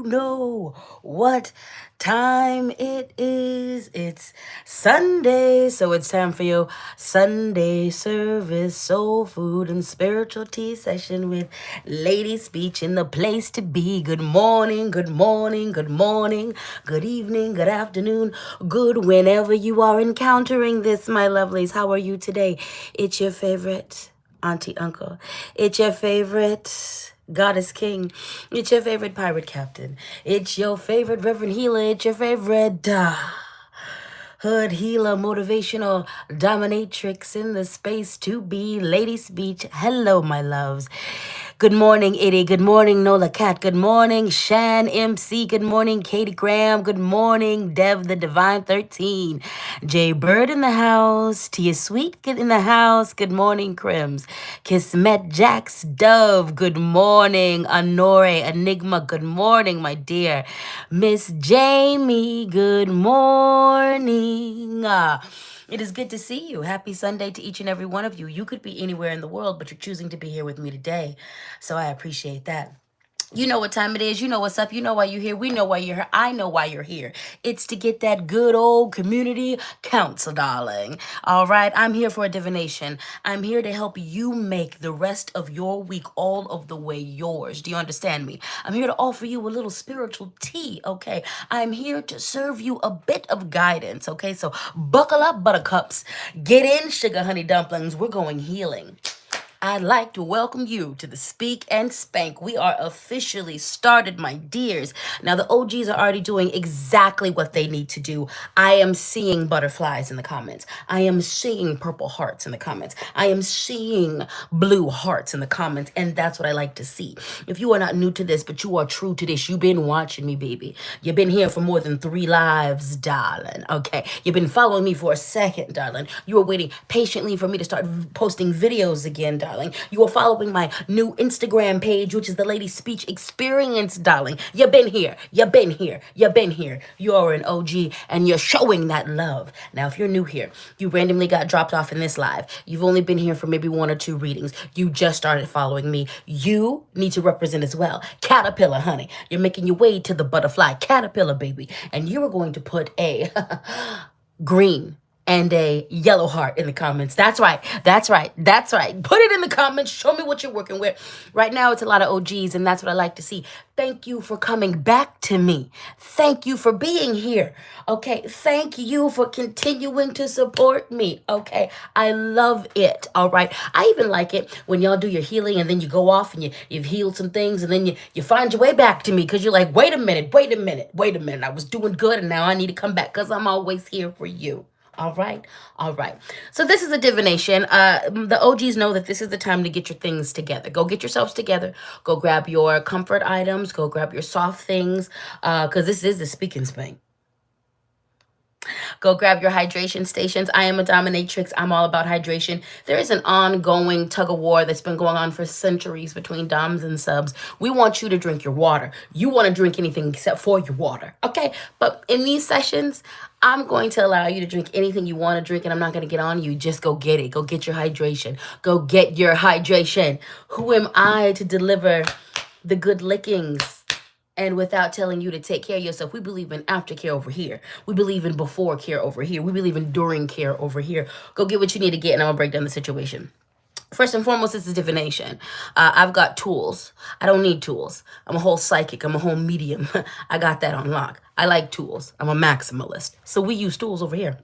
know what time it is. It's Sunday, so it's time for your Sunday service, soul food, and spiritual tea session with Lady Speech in the place to be. Good morning, good morning, good morning, good evening, good afternoon, good whenever you are encountering this, my lovelies. How are you today? It's your favorite auntie, uncle. It's your favorite goddess king. It's your favorite pirate captain. It's your favorite reverend healer. It's your favorite hood healer, motivational dominatrix in the space to be. Lady Speech. Hello, my loves. Good morning, Itty. Good morning, Nola Cat. Good morning, Shan MC. Good morning, Katie Graham. Good morning, Dev the Divine 13. Jay Bird in the house. Tia Sweet get in the house. Good morning, Crims. Kismet Jax Dove. Good morning, Honore Enigma. Good morning, my dear. Miss Jamie. Good morning. It is good to see you. Happy Sunday to each and every one of you. You could be anywhere in the world, but you're choosing to be here with me today. So I appreciate that. You know what time it is. You know what's up. You know why you're here. We know why you're here. I know why you're here. It's to get that good old community counsel, darling. All right. I'm here for a divination. I'm here to help you make the rest of your week all of the way yours. Do you understand me? I'm here to offer you a little spiritual tea. Okay. I'm here to serve you a bit of guidance. Okay. So buckle up, buttercups. Get in, sugar honey dumplings. We're going healing. I'd like to welcome you to the Speak and Spank. We are officially started, my dears. Now, the OGs are already doing exactly what they need to do. I am seeing butterflies in the comments. I am seeing purple hearts in the comments. I am seeing blue hearts in the comments, and that's what I like to see. If you are not new to this, but you are true to this, you've been watching me, baby. You've been here for more than 3 lives, darling. Okay, you've been following me for a second, darling. You were waiting patiently for me to start posting videos again, darling. You are following my new Instagram page, which is the Lady Speech Experience, darling. You've been here. You've been here. You've been here. You're an OG, and you're showing that love. Now, if you're new here, you randomly got dropped off in this live. You've only been here for maybe 1 or 2 readings. You just started following me. You need to represent as well. Caterpillar, honey. You're making your way to the butterfly. Caterpillar, baby. And you are going to put a green and a yellow heart in the comments. That's right. That's right. That's right. Put it in the comments. Show me what you're working with. Right now, it's a lot of OGs, and that's what I like to see. Thank you for coming back to me. Thank you for being here. Okay. Thank you for continuing to support me. Okay. I love it. All right. I even like it when y'all do your healing and then you go off and you've healed some things and then you find your way back to me because you're like, wait a minute, wait a minute, wait a minute. I was doing good and now I need to come back because I'm always here for you. All right. All right. So this is a divination. The OGs know that this is the time to get your things together. Go get yourselves together. Go grab your comfort items. Go grab your soft things. Because this is the speak and spank. Go grab your hydration stations. I am a dominatrix. I'm all about hydration. There is an ongoing tug of war that's been going on for centuries between doms and subs. We want you to drink your water. You want to drink anything except for your water. Okay? But in these sessions, I'm going to allow you to drink anything you want to drink, and I'm not going to get on you. Just go get it. Go get your hydration. Go get your hydration. Who am I to deliver the good lickings? And without telling you to take care of yourself, we believe in aftercare over here. We believe in before care over here. We believe in during care over here. Go get what you need to get, and I'm going to break down the situation. First and foremost, this is divination. I've got tools. I don't need tools. I'm a whole psychic. I'm a whole medium. I got that on lock. I like tools. I'm a maximalist. So we use tools over here.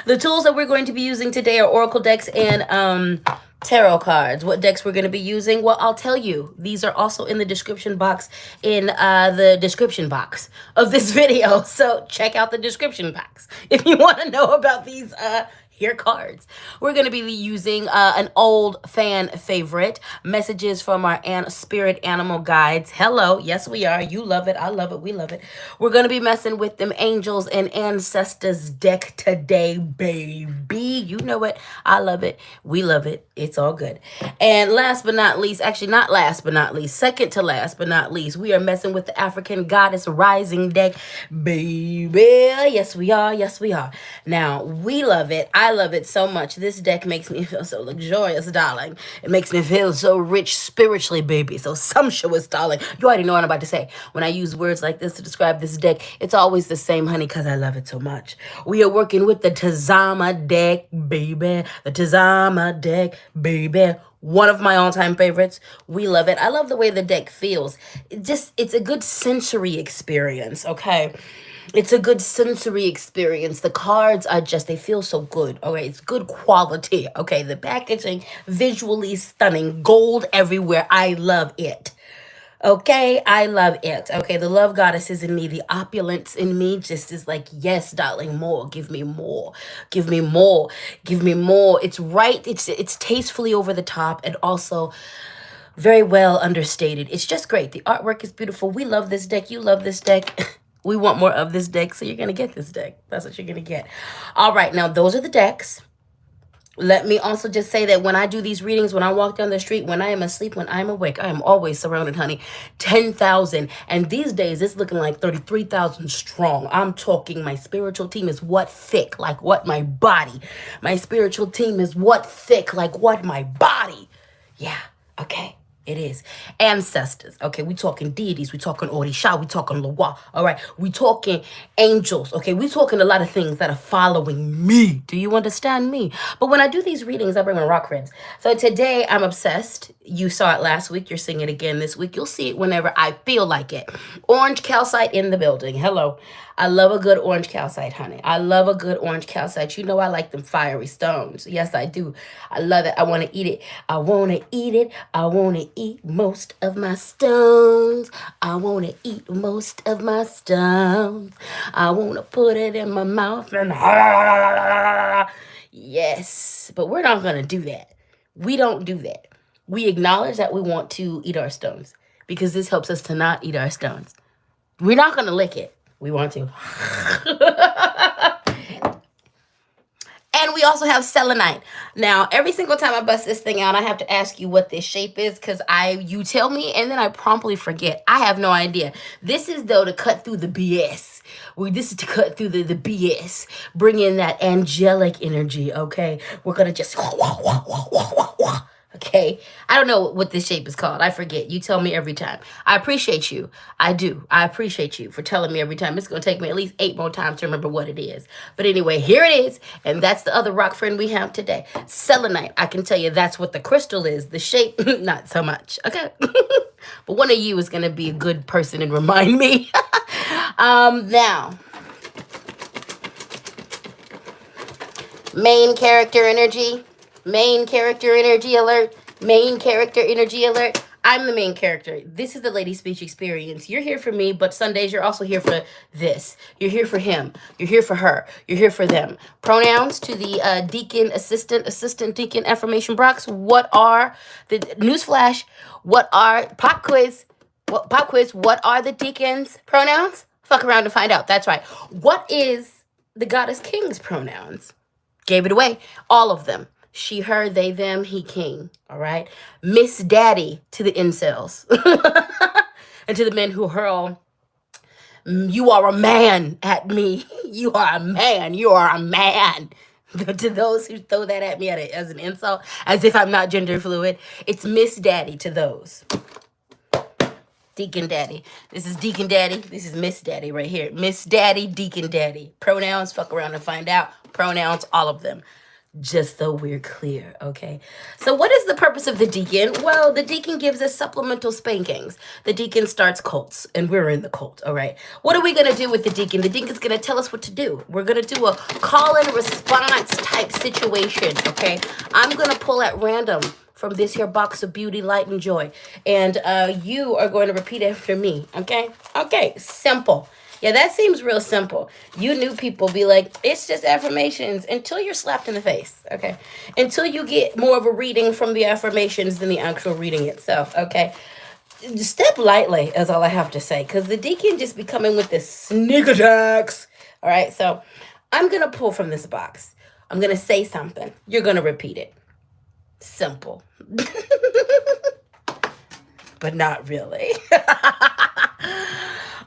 The tools that we're going to be using today are oracle decks and tarot cards. What decks we're going to be using? Well, I'll tell you. These are also in the description box of this video. So check out the description box if you want to know about these here cards. We're going to be using an old fan favorite, messages from our spirit animal guides. Hello. Yes, we are. You love it. I love it. We love it. We're going to be messing with them angels and ancestors deck today, baby. You know it. I love it. We love it. It's all good. And last but not least, actually not last but not least, second to last but not least, we are messing with the African Goddess Rising deck, baby. Yes, we are. Yes, we are. Now, we love it. I I love it so much. This deck makes me feel so luxurious, darling. It makes me feel so rich spiritually, baby. So sumptuous, darling. You already know what I'm about to say. When I use words like this to describe this deck, it's always the same, honey, because I love it so much. We are working with the Tazama deck, baby. The Tazama deck, baby. One of my all-time favorites. We love it. I love the way the deck feels. It's a good sensory experience, okay? It's a good sensory experience. The cards are just, they feel so good. Okay, it's good quality. Okay, the packaging, visually stunning. Gold everywhere. I love it. Okay, I love it. Okay, the love goddess is in me. The opulence in me just is like, yes, darling, more. Give me more. Give me more. Give me more. It's right. It's tastefully over the top and also very well understated. It's just great. The artwork is beautiful. We love this deck. You love this deck. We want more of this deck, so you're going to get this deck. That's what you're going to get. All right, now those are the decks. Let me also just say that when I do these readings, when I walk down the street, when I am asleep, when I am awake, I am always surrounded, honey. 10,000. And these days, it's looking like 33,000 strong. I'm talking my spiritual team is what thick, like what my body. My spiritual team is what thick, like what my body. Yeah, okay. It is. Ancestors. Okay, we talking deities. We talking Orisha. We talking Loa. All right, we talking angels. Okay, we talking a lot of things that are following me. Do you understand me? But when I do these readings, I bring my rock friends. So today, I'm obsessed. You saw it last week. You're seeing it again this week. You'll see it whenever I feel like it. Orange calcite in the building. Hello. I love a good orange calcite, honey. I love a good orange calcite. You know I like them fiery stones. Yes, I do. I love it. I want to eat it. I want to eat it. I want to eat most of my stones. I want to eat most of my stones. I want to put it in my mouth and yes. But we're not going to do that. We don't do that. We acknowledge that we want to eat our stones because this helps us to not eat our stones. We're not going to lick it. We want to. And we also have selenite. Now, every single time I bust this thing out, I have to ask you what this shape is because you tell me and then I promptly forget. I have no idea. This is, though, to cut through the BS. This is to cut through the BS. Bring in that angelic energy, okay? We're going to just... Okay, I don't know what this shape is called. I forget. You tell me every time. I appreciate you. I do. I appreciate you for telling me every time. It's going to take me at least 8 more times to remember what it is. But anyway, here it is. And that's the other rock friend we have today. Selenite. I can tell you that's what the crystal is. The shape, not so much. Okay. But one of you is going to be a good person and remind me. Now. Main character energy. Main character energy alert. Main character energy alert. I'm the main character. This is the LadySpeech experience. You're here for me, but Sundays you're also here for this. You're here for him. You're here for her. You're here for them. Pronouns to the deacon, assistant deacon affirmation box. What are the newsflash? What are pop quiz? What are the deacon's pronouns? Fuck around and find out. That's right. What is the goddess king's pronouns? Gave it away. All of them. She, her, they, them, he, king. All right. Miss Daddy to the incels. And to the men who hurl, you are a man at me. You are a man. You are a man. To those who throw that at me as an insult, as if I'm not gender fluid, it's Miss Daddy to those. Deacon Daddy. This is Deacon Daddy. This is Miss Daddy right here. Miss Daddy, Deacon Daddy. Pronouns, fuck around and find out. Pronouns, all of them. Just so we're clear, okay? So what is the purpose of the deacon? Well, the deacon gives us supplemental spankings. The deacon starts cults, and we're in the cult, all right? What are we going to do with the deacon? The deacon's going to tell us what to do. We're going to do a call and response type situation, okay? I'm going to pull at random from this here box of beauty, light, and joy. And you are going to repeat after me, okay? Okay, simple. Yeah, that seems real simple. You new people be like, it's just affirmations until you're slapped in the face, okay? Until you get more of a reading from the affirmations than the actual reading itself, okay? Step lightly is all I have to say, because the deacon just be coming with this sneak attacks, all right? So I'm going to pull from this box. I'm going to say something. You're going to repeat it. Simple. But not really.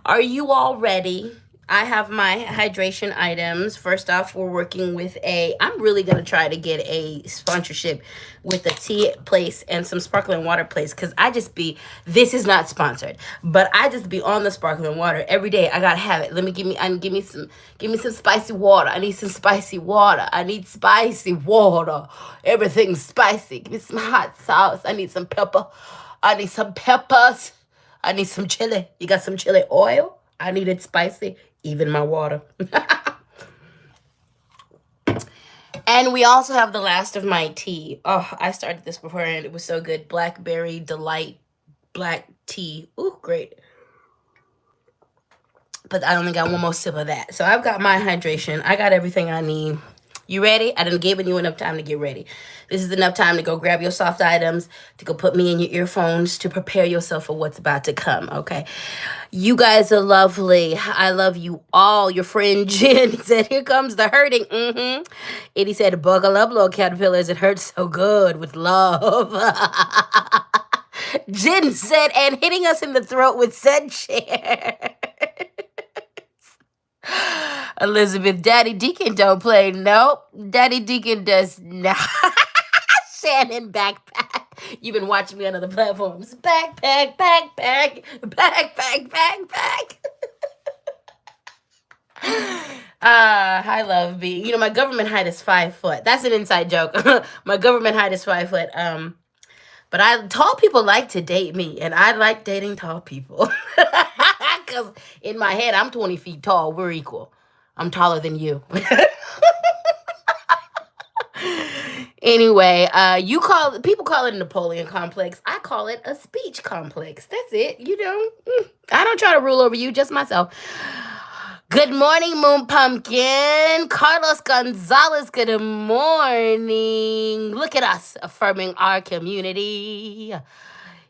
Are you all ready? I have my hydration items. First off, we're working with I'm really going to try to get a sponsorship with a tea place and some sparkling water place, because this is not sponsored, but I just be on the sparkling water every day. I got to have it. Give me some spicy water. I need some spicy water. I need spicy water. Everything's spicy. Give me some hot sauce. I need some pepper. I need some peppers. I need some chili. You got some chili oil? I need it spicy. Even my water. And we also have the last of my tea. Oh, I started this before and it was so good. Blackberry Delight black tea. Ooh, great. But I only got one more sip of that. So I've got my hydration. I got everything I need. You ready? I done given you enough time to get ready. This is enough time to go grab your soft items, to go put me in your earphones, to prepare yourself for what's about to come, okay? You guys are lovely. I love you all. Your friend Jen said, here comes the hurting. Eddie said, buckle up, little caterpillars. It hurts so good with love. Jen said, and hitting us in the throat with said chair. Elizabeth, Daddy Deacon don't play. Nope. Daddy Deacon does not. Shannon, backpack. You've been watching me on other platforms. Backpack, backpack, backpack, backpack. I love B. You know, my government height is 5 foot. That's an inside joke. My government height is 5 foot. But tall people like to date me, and I like dating tall people. Because in my head, I'm 20 feet tall. We're equal. I'm taller than you. Anyway, people call it a Napoleon complex. I call it a speech complex. That's it. You know, I don't try to rule over you, just myself. Good morning, Moon Pumpkin. Carlos Gonzalez, good morning. Look at us affirming our community.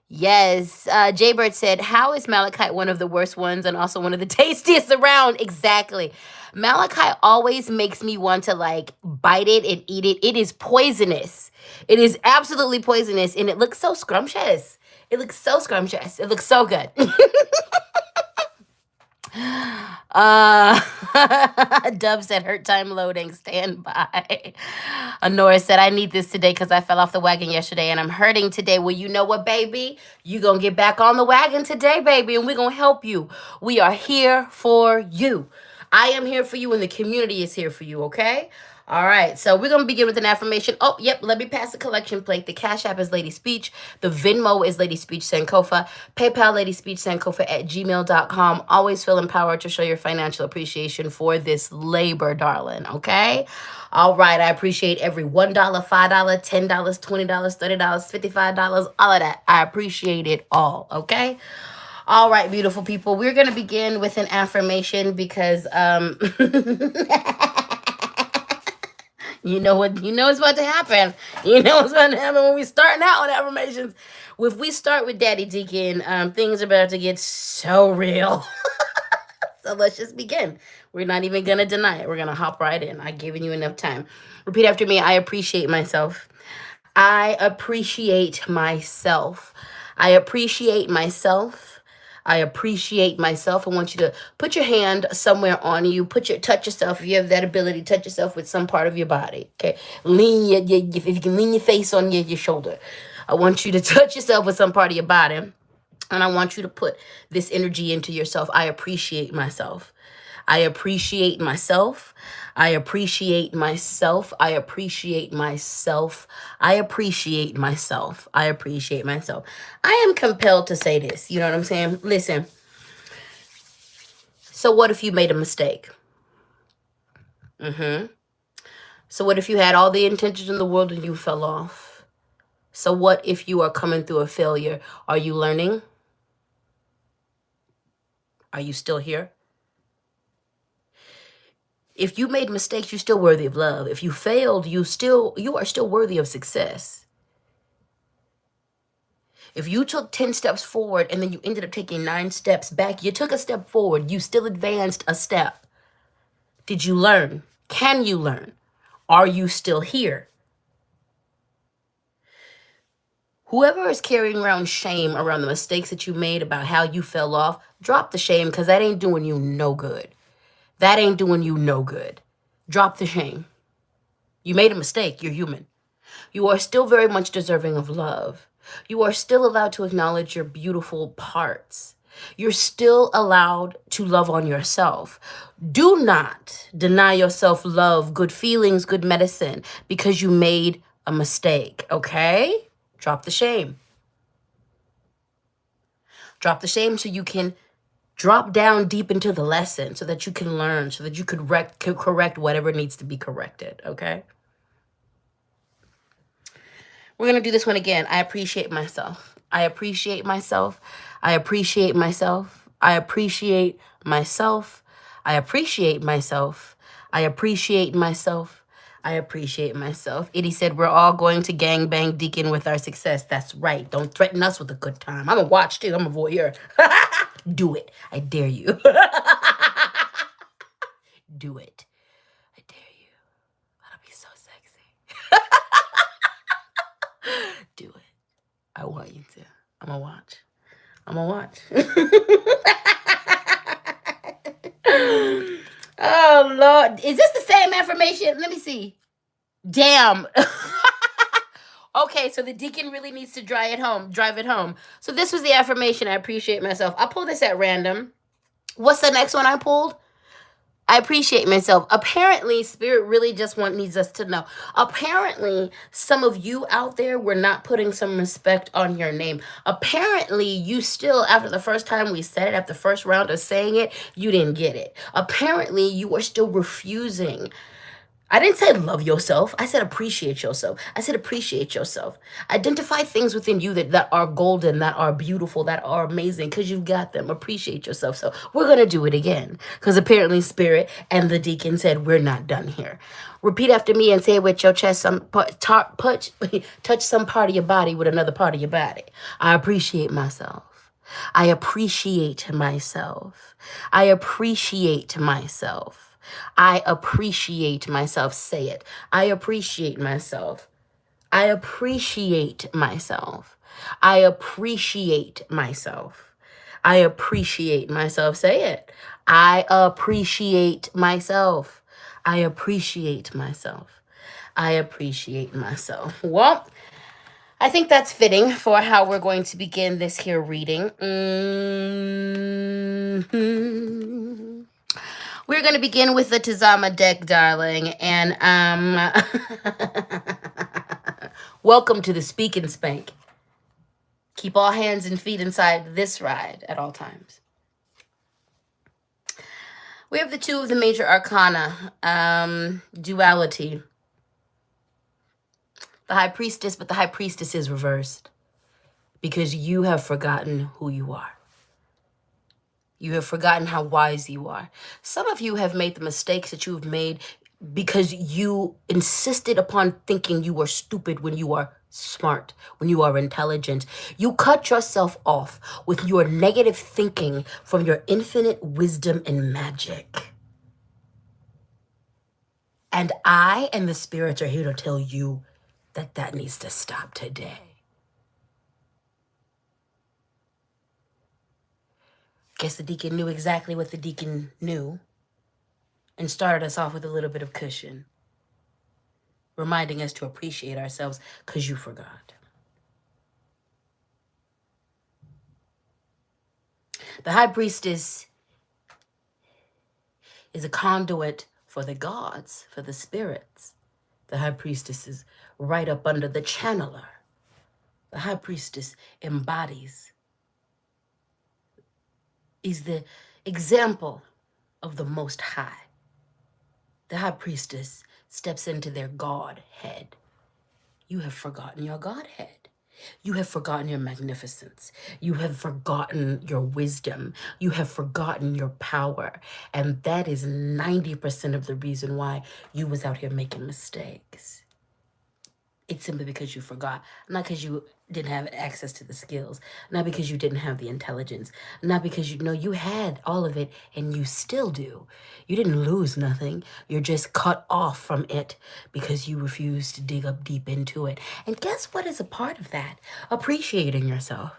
Yes. Jaybird said, how is malachite one of the worst ones and also one of the tastiest around? Exactly. Malachite always makes me want to bite it and eat it. It is poisonous. It is absolutely poisonous. And it looks so scrumptious. It looks so scrumptious. It looks so good. Dove said, hurt time loading, stand by. Honora said, I need this today because I fell off the wagon yesterday and I'm hurting today. Well, you know what, baby? You gonna get back on the wagon today, baby, and we're gonna help you. We are here for you. I am here for you and the community is here for you, okay? All right, so we're going to begin with an affirmation. Oh, yep, let me pass the collection plate. The Cash App is LadySpeech. The Venmo is LadySpeech Sankofa. PayPal, LadySpeech Sankofa at gmail.com. Always feel empowered to show your financial appreciation for this labor, darling, okay? All right, I appreciate every $1, $5, $10, $20, $30, $55, all of that. I appreciate it all, okay? All right, beautiful people. We're going to begin with an affirmation because you know what's about to happen. You know what's about to happen when we starting out with affirmations. If we start with Daddy Deacon, things are about to get so real. So let's just begin. We're not even going to deny it. We're going to hop right in. I've given you enough time. Repeat after me. I appreciate myself. I appreciate myself. I appreciate myself. I appreciate myself. I want you to put your hand somewhere on you. Touch yourself. If you have that ability, touch yourself with some part of your body. Okay. If you can lean your face on your shoulder. I want you to touch yourself with some part of your body. And I want you to put this energy into yourself. I appreciate myself. I appreciate myself. I appreciate myself. I appreciate myself. I appreciate myself. I appreciate myself. I am compelled to say this. You know what I'm saying? Listen. So what if you made a mistake? So what if you had all the intentions in the world and you fell off? So what if you are coming through a failure? Are you learning? Are you still here? If you made mistakes, you're still worthy of love. If you failed, you are still worthy of success. If you took 10 steps forward and then you ended up taking 9 steps back, you took a step forward, you still advanced a step. Did you learn? Can you learn? Are you still here? Whoever is carrying around shame around the mistakes that you made about how you fell off, drop the shame because that ain't doing you no good. That ain't doing you no good. Drop the shame. You made a mistake. You're human. You are still very much deserving of love. You are still allowed to acknowledge your beautiful parts. You're still allowed to love on yourself. Do not deny yourself love, good feelings, good medicine because you made a mistake, okay? Drop the shame. Drop the shame so you can drop down deep into the lesson so that you can learn, so that you could correct whatever needs to be corrected, okay? We're going to do this one again. I appreciate myself. I appreciate myself. I appreciate myself. I appreciate myself. I appreciate myself. I appreciate myself. I appreciate myself. Itty said, we're all going to gangbang Deacon with our success. That's right. Don't threaten us with a good time. I'm going to watch too. I'm a voyeur. Do it. I dare you. Do it. I dare you. That'll be so sexy. Do it. I want you to. I'm going to watch. I'm going to watch. Oh, Lord. Is this the same affirmation? Let me see. Damn. Okay, so the deacon really needs to drive it home. So this was the affirmation. I appreciate myself. I pulled this at random. What's the next one I pulled? I appreciate myself. Apparently, Spirit really just needs us to know. Apparently, some of you out there were not putting some respect on your name. Apparently, you still, after the first time we said it, after the first round of saying it, you didn't get it. Apparently, you were still refusing. I didn't say love yourself. I said appreciate yourself. I said appreciate yourself. Identify things within you that are golden, that are beautiful, that are amazing, because you've got them. Appreciate yourself. So we're going to do it again, because apparently Spirit and the deacon said we're not done here. Repeat after me and say it with your chest. Touch some part of your body with another part of your body. I appreciate myself. I appreciate myself. I appreciate myself. I appreciate myself. Say it. I appreciate myself. I appreciate myself. I appreciate myself. I appreciate myself. Say it. I appreciate myself. I appreciate myself. I appreciate myself. Well, I think that's fitting for how we're going to begin this here reading. We're going to begin with the Tazama deck, darling. And welcome to the Speak and Spank. Keep all hands and feet inside this ride at all times. We have the two of the major arcana, duality. The High Priestess, but the High Priestess is reversed because you have forgotten who you are. You have forgotten how wise you are. Some of you have made the mistakes that you've made because you insisted upon thinking you were stupid when you are smart, when you are intelligent. You cut yourself off with your negative thinking from your infinite wisdom and magic. And I and the spirits are here to tell you that needs to stop today. Guess the deacon knew exactly what the deacon knew and started us off with a little bit of cushion, reminding us to appreciate ourselves because you forgot. The High Priestess is a conduit for the gods, for the spirits. The High Priestess is right up under the channeler. The High Priestess embodies, is the example of the Most High. The High Priestess steps into their Godhead. You have forgotten your Godhead. You have forgotten your magnificence. You have forgotten your wisdom. You have forgotten your power. And that is 90% of the reason why you was out here making mistakes. It's simply because you forgot. Not because you didn't have access to the skills. Not because you didn't have the intelligence. Not because you had all of it and you still do. You didn't lose nothing. You're just cut off from it because you refused to dig up deep into it. And guess what is a part of that? Appreciating yourself.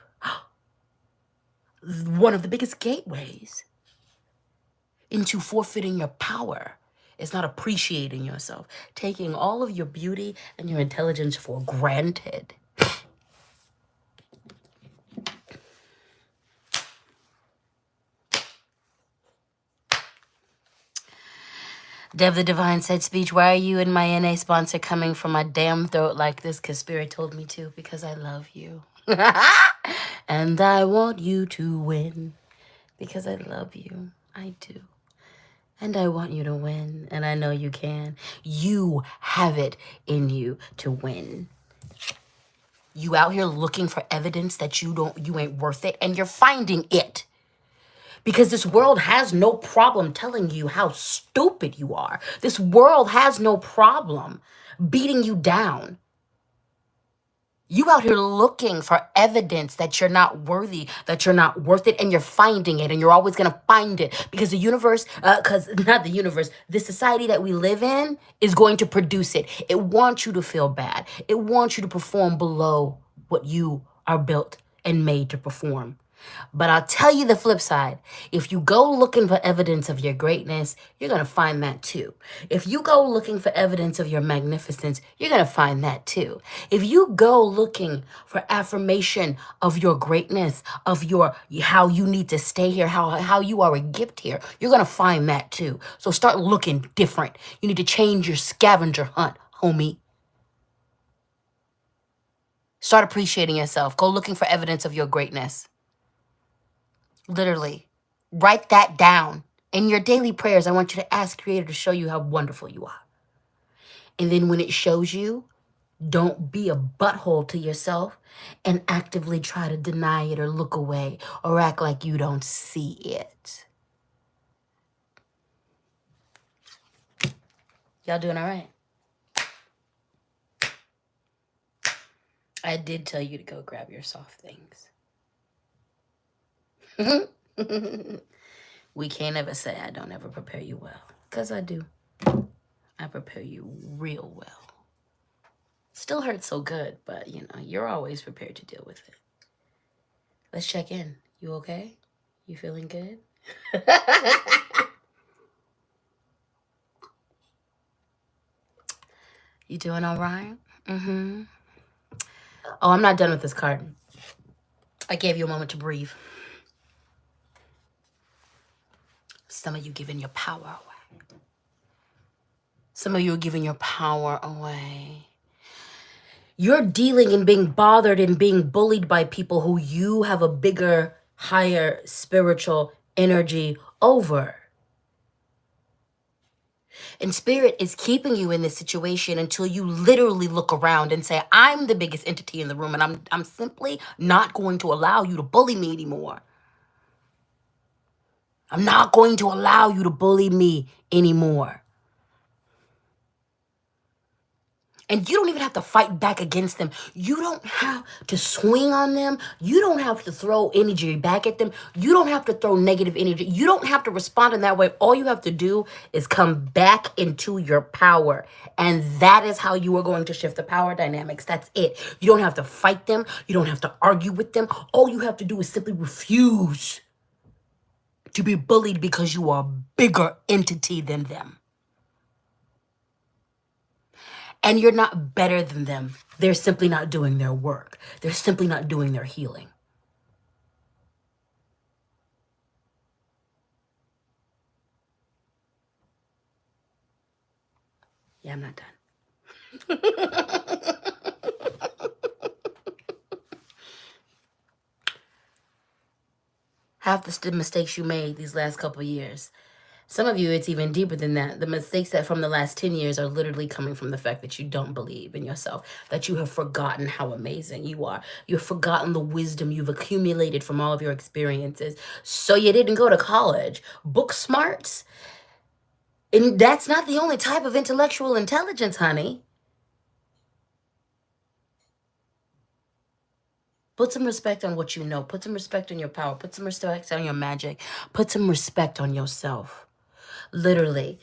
One of the biggest gateways into forfeiting your power. It's not appreciating yourself, taking all of your beauty and your intelligence for granted. Dev the Divine said, Speech, why are you and my NA sponsor coming from my damn throat like this? Because Spirit told me to, because I love you. And I want you to win, because I love you. I do. And I want you to win, and I know you can. You have it in you to win. You out here looking for evidence that you ain't worth it, and you're finding it. Because this world has no problem telling you how stupid you are. This world has no problem beating you down. You out here looking for evidence that you're not worthy, that you're not worth it, and you're finding it, and you're always going to find it. Because the universe, not the universe, the society that we live in is going to produce it. It wants you to feel bad. It wants you to perform below what you are built and made to perform. But I'll tell you the flip side. If you go looking for evidence of your greatness, you're going to find that too. If you go looking for evidence of your magnificence, you're going to find that too. If you go looking for affirmation of your greatness, of your how you need to stay here, how you are a gift here, you're going to find that too. So start looking different. You need to change your scavenger hunt, homie. Start appreciating yourself. Go looking for evidence of your greatness. Literally, write that down. In your daily prayers, I want you to ask Creator to show you how wonderful you are. And then when it shows you, don't be a butthole to yourself and actively try to deny it or look away or act like you don't see it. Y'all doing all right? I did tell you to go grab your soft things. We can't ever say I don't ever prepare you well, because I do. I prepare you real well. Still hurts so good, but you know, you're always prepared to deal with it. Let's check in. You okay? You feeling good? You doing all right? Mm-hmm. Oh, I'm not done with this card. I gave you a moment to breathe. Some of you giving your power away. Some of you are giving your power away. You're dealing and being bothered and being bullied by people who you have a bigger, higher spiritual energy over. And Spirit is keeping you in this situation until you literally look around and say, I'm the biggest entity in the room, and I'm simply not going to allow you to bully me anymore. I'm not going to allow you to bully me anymore. And you don't even have to fight back against them. You don't have to swing on them. You don't have to throw energy back at them. You don't have to throw negative energy. You don't have to respond in that way. All you have to do is come back into your power. And that is how you are going to shift the power dynamics. That's it. You don't have to fight them. You don't have to argue with them. All you have to do is simply refuse to be bullied because you are a bigger entity than them. And you're not better than them. They're simply not doing their work. They're simply not doing their healing. Yeah, I'm not done. Half the mistakes you made these last couple of years. Some of you, it's even deeper than that. The mistakes that from the last 10 years are literally coming from the fact that you don't believe in yourself, that you have forgotten how amazing you are. You've forgotten the wisdom you've accumulated from all of your experiences. So you didn't go to college. Book smarts. And that's not the only type of intellectual intelligence, honey. Put some respect on what you know. Put some respect on your power. Put some respect on your magic. Put some respect on yourself. Literally.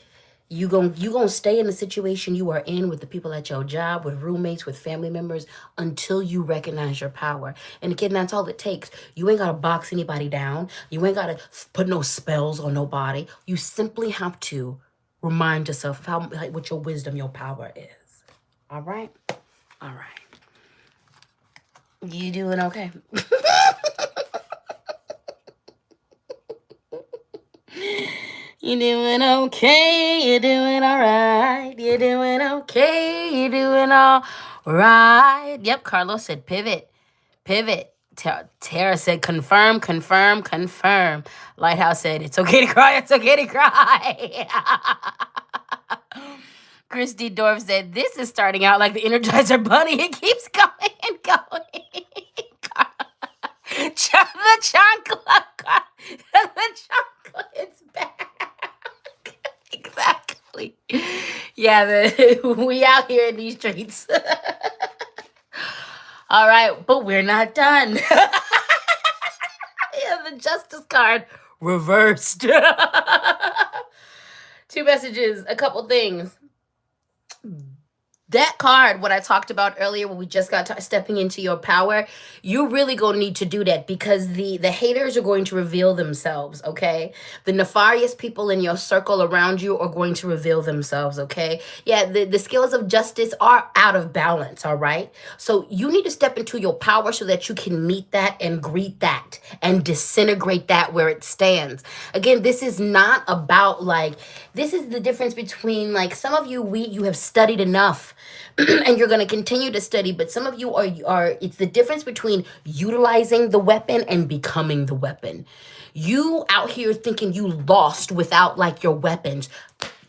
You gonna stay in the situation you are in with the people at your job, with roommates, with family members, until you recognize your power. And again, that's all it takes. You ain't gotta box anybody down. You ain't gotta put no spells on nobody. You simply have to remind yourself of how, like, what your wisdom, your power is. All right, all right. You doing okay? You doing okay? You doing all right? You doing okay? You doing all right? Yep, Carlos said pivot, pivot. Tara said confirm, confirm, confirm. Lighthouse said it's okay to cry, it's okay to cry. Christy Dorf said this is starting out like the Energizer Bunny. It keeps going and going. The chocolate, the chocolate's back. Exactly. Yeah, we out here in these streets. All right, but we're not done. Yeah, the justice card reversed. Two messages, a couple things. That card, what I talked about earlier when we just got stepping into your power, you really gonna need to do that, because the haters are going to reveal themselves, okay? The nefarious people in your circle around you are going to reveal themselves, okay? Yeah, the scales of justice are out of balance, all right? So you need to step into your power so that you can meet that and greet that and disintegrate that where it stands. Again, this is not about, like, this is the difference between, like, some of you, you have studied enough and you're going to continue to study, but some of you are it's the difference between utilizing the weapon and becoming the weapon. You out here thinking you lost without, like, your weapons.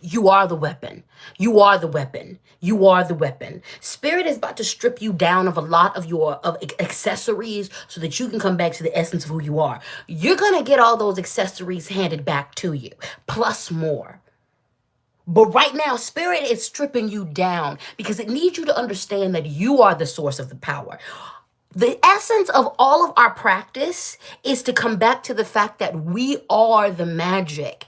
You are the weapon. You are the weapon. You are the weapon. Spirit is about to strip you down of a lot of your accessories so that you can come back to the essence of who you are. You're going to get all those accessories handed back to you, plus more. But right now, Spirit is stripping you down because it needs you to understand that you are the source of the power. The essence of all of our practice is to come back to the fact that we are the magic.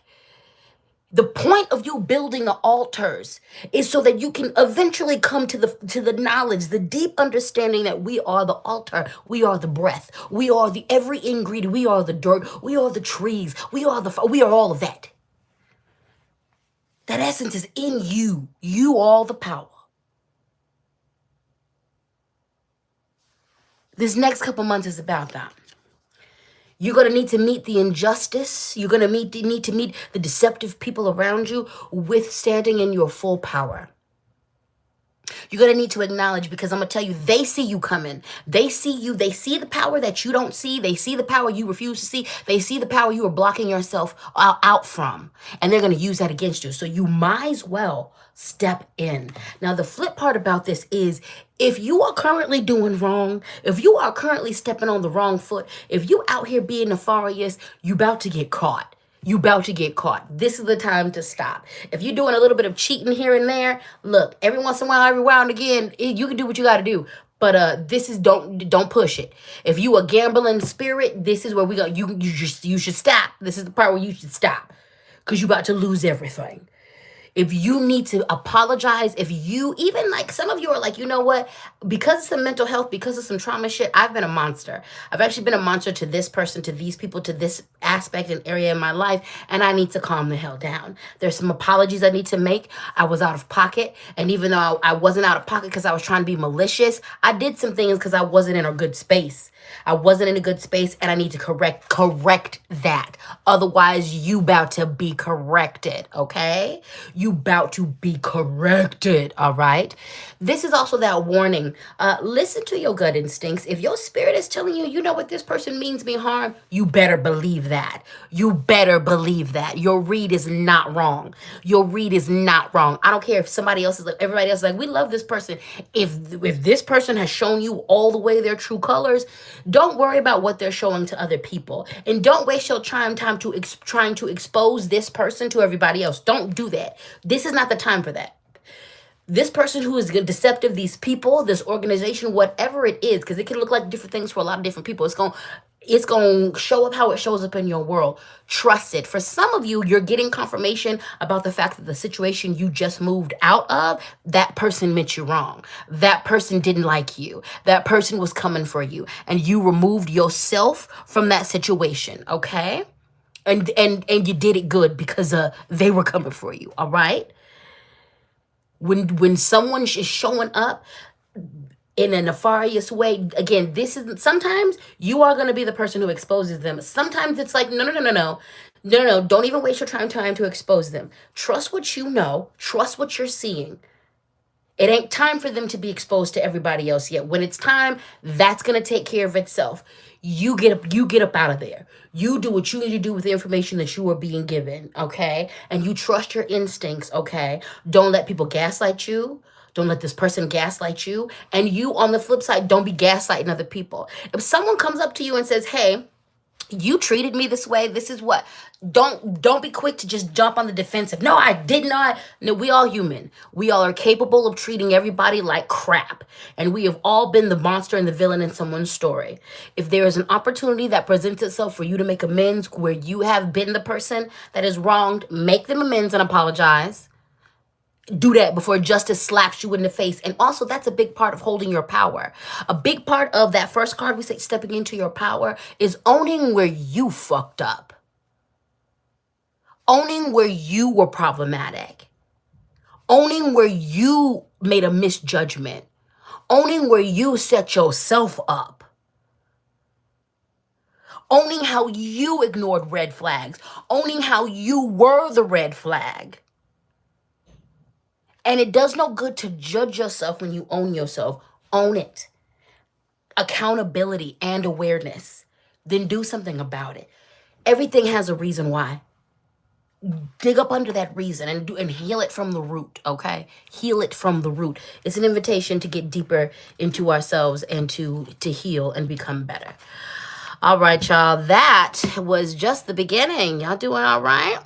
The point of you building the altars is so that you can eventually come to the knowledge, the deep understanding that we are the altar, we are the breath, we are the every ingredient, we are the dirt, we are the trees, we are all of that. That essence is in you. You all the power. This next couple months is about that. You're going to need to meet the injustice. You're going to need to meet the deceptive people around you with standing in your full power. You're going to need to acknowledge, because I'm going to tell you, they see you coming. They see you. They see the power that you don't see. They see the power you refuse to see. They see the power you are blocking yourself out from. And they're going to use that against you. So you might as well step in. Now, the flip part about this is, if you are currently doing wrong, if you are currently stepping on the wrong foot, if you out here being nefarious, you about to get caught. You about to get caught. This is the time to stop. If you're doing a little bit of cheating here and there, look, every once in a while, every now and again, you can do what you got to do. But this is don't push it. If you a gambling spirit, this is where we go. You should stop. This is the part where you should stop, because you about to lose everything. If you need to apologize, if you, even like some of you are like, you know what, because of some mental health, because of some trauma shit, I've been a monster. I've actually been a monster to this person, to these people, to this aspect and area in my life, and I need to calm the hell down. There's some apologies I need to make. I was out of pocket, and even though I wasn't out of pocket because I was trying to be malicious, I did some things because I wasn't in a good space. I wasn't in a good space, and I need to correct that. Otherwise, you about to be corrected, okay? You about to be corrected, all right? This is also that warning. Listen to your gut instincts. If your spirit is telling you, you know what, this person means me harm, you better believe that. You better believe that. Your read is not wrong. Your read is not wrong. I don't care if somebody else is like, everybody else is like, we love this person. If this person has shown you all the way their true colors, don't worry about what they're showing to other people. And don't waste your time to trying to expose this person to everybody else. Don't do that. This is not the time for that. This person who is deceptive, these people, this organization, whatever it is, because it can look like different things for a lot of different people. It's going to show up how it shows up in your world. Trust it. For some of you, you're getting confirmation about the fact that the situation you just moved out of, that person meant you wrong. That person didn't like you. That person was coming for you. And you removed yourself from that situation, okay? And you did it good because they were coming for you, all right? When someone is showing up in a nefarious way, again, this isn't, sometimes you are going to be the person who exposes them. Sometimes it's like, no, don't even waste your time to expose them. Trust what you know, trust what you're seeing. It ain't time for them to be exposed to everybody else yet. When it's time, that's going to take care of itself. You get up out of there. You do what you need to do with the information that you are being given, okay? And you trust your instincts, okay? Don't let people gaslight you. Don't let this person gaslight you. And you, on the flip side, don't be gaslighting other people. If someone comes up to you and says, hey, you treated me this way, this is what, don't be quick to just jump on the defensive. No, I did not. No, we all human. We all are capable of treating everybody like crap, and we have all been the monster and the villain in someone's story. If there is an opportunity that presents itself for you to make amends where you have been the person that is wronged, make them amends and apologize. Do that before justice slaps you in the face. And also, that's a big part of holding your power. A big part of that first card we say, stepping into your power, is owning where you fucked up, owning where you were problematic, owning where you made a misjudgment, owning where you set yourself up, owning how you ignored red flags, owning how you were the red flag. And it does no good to judge yourself when you own yourself. Own it. Accountability and awareness. Then do something about it. Everything has a reason why. Dig up under that reason and heal it from the root, okay? Heal it from the root. It's an invitation to get deeper into ourselves and to heal and become better. All right, y'all. That was just the beginning. Y'all doing all right?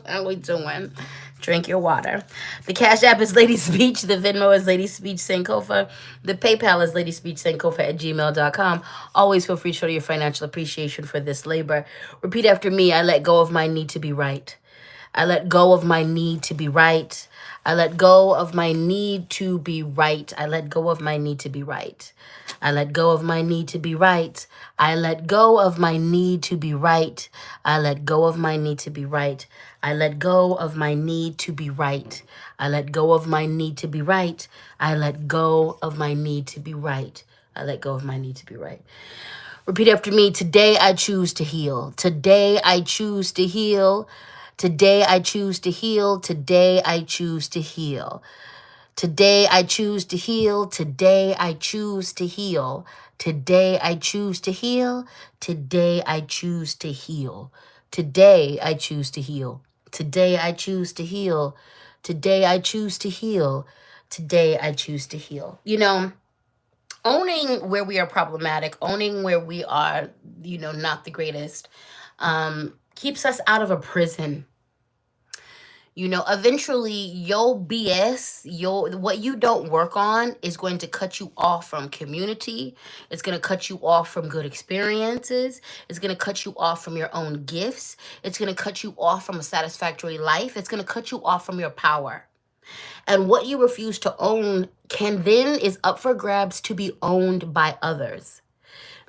How we doing? Drink your water. The Cash App is LadySpeech. The Venmo is LadySpeech Sankofa. The PayPal is LadySpeechSankofa@gmail.com. Always feel free to show your financial appreciation for this labor. Repeat after me. I let go of my need to be right. I let go of my need to be right. I let go of my need to be right. I let go of my need to be right. I let go of my need to be right. I let go of my need to be right. I let go of my need to be right. I let go of my need to be right. I let go of my need to be right. I let go of my need to be right. I let go of my need to be right. Repeat after me. Today I choose to heal. Today I choose to heal. Today I choose to heal. Today I choose to heal. Today I choose to heal. Today I choose to heal. Today I choose to heal. Today I choose to heal. Today I choose to heal. Today I choose to heal. Today I choose to heal. Today I choose to heal. You know, owning where we are problematic, owning where we are, not the greatest, keeps us out of a prison. Eventually your BS, what you don't work on is going to cut you off from community. It's going to cut you off from good experiences. It's going to cut you off from your own gifts. It's going to cut you off from a satisfactory life. It's going to cut you off from your power. And what you refuse to own is up for grabs to be owned by others.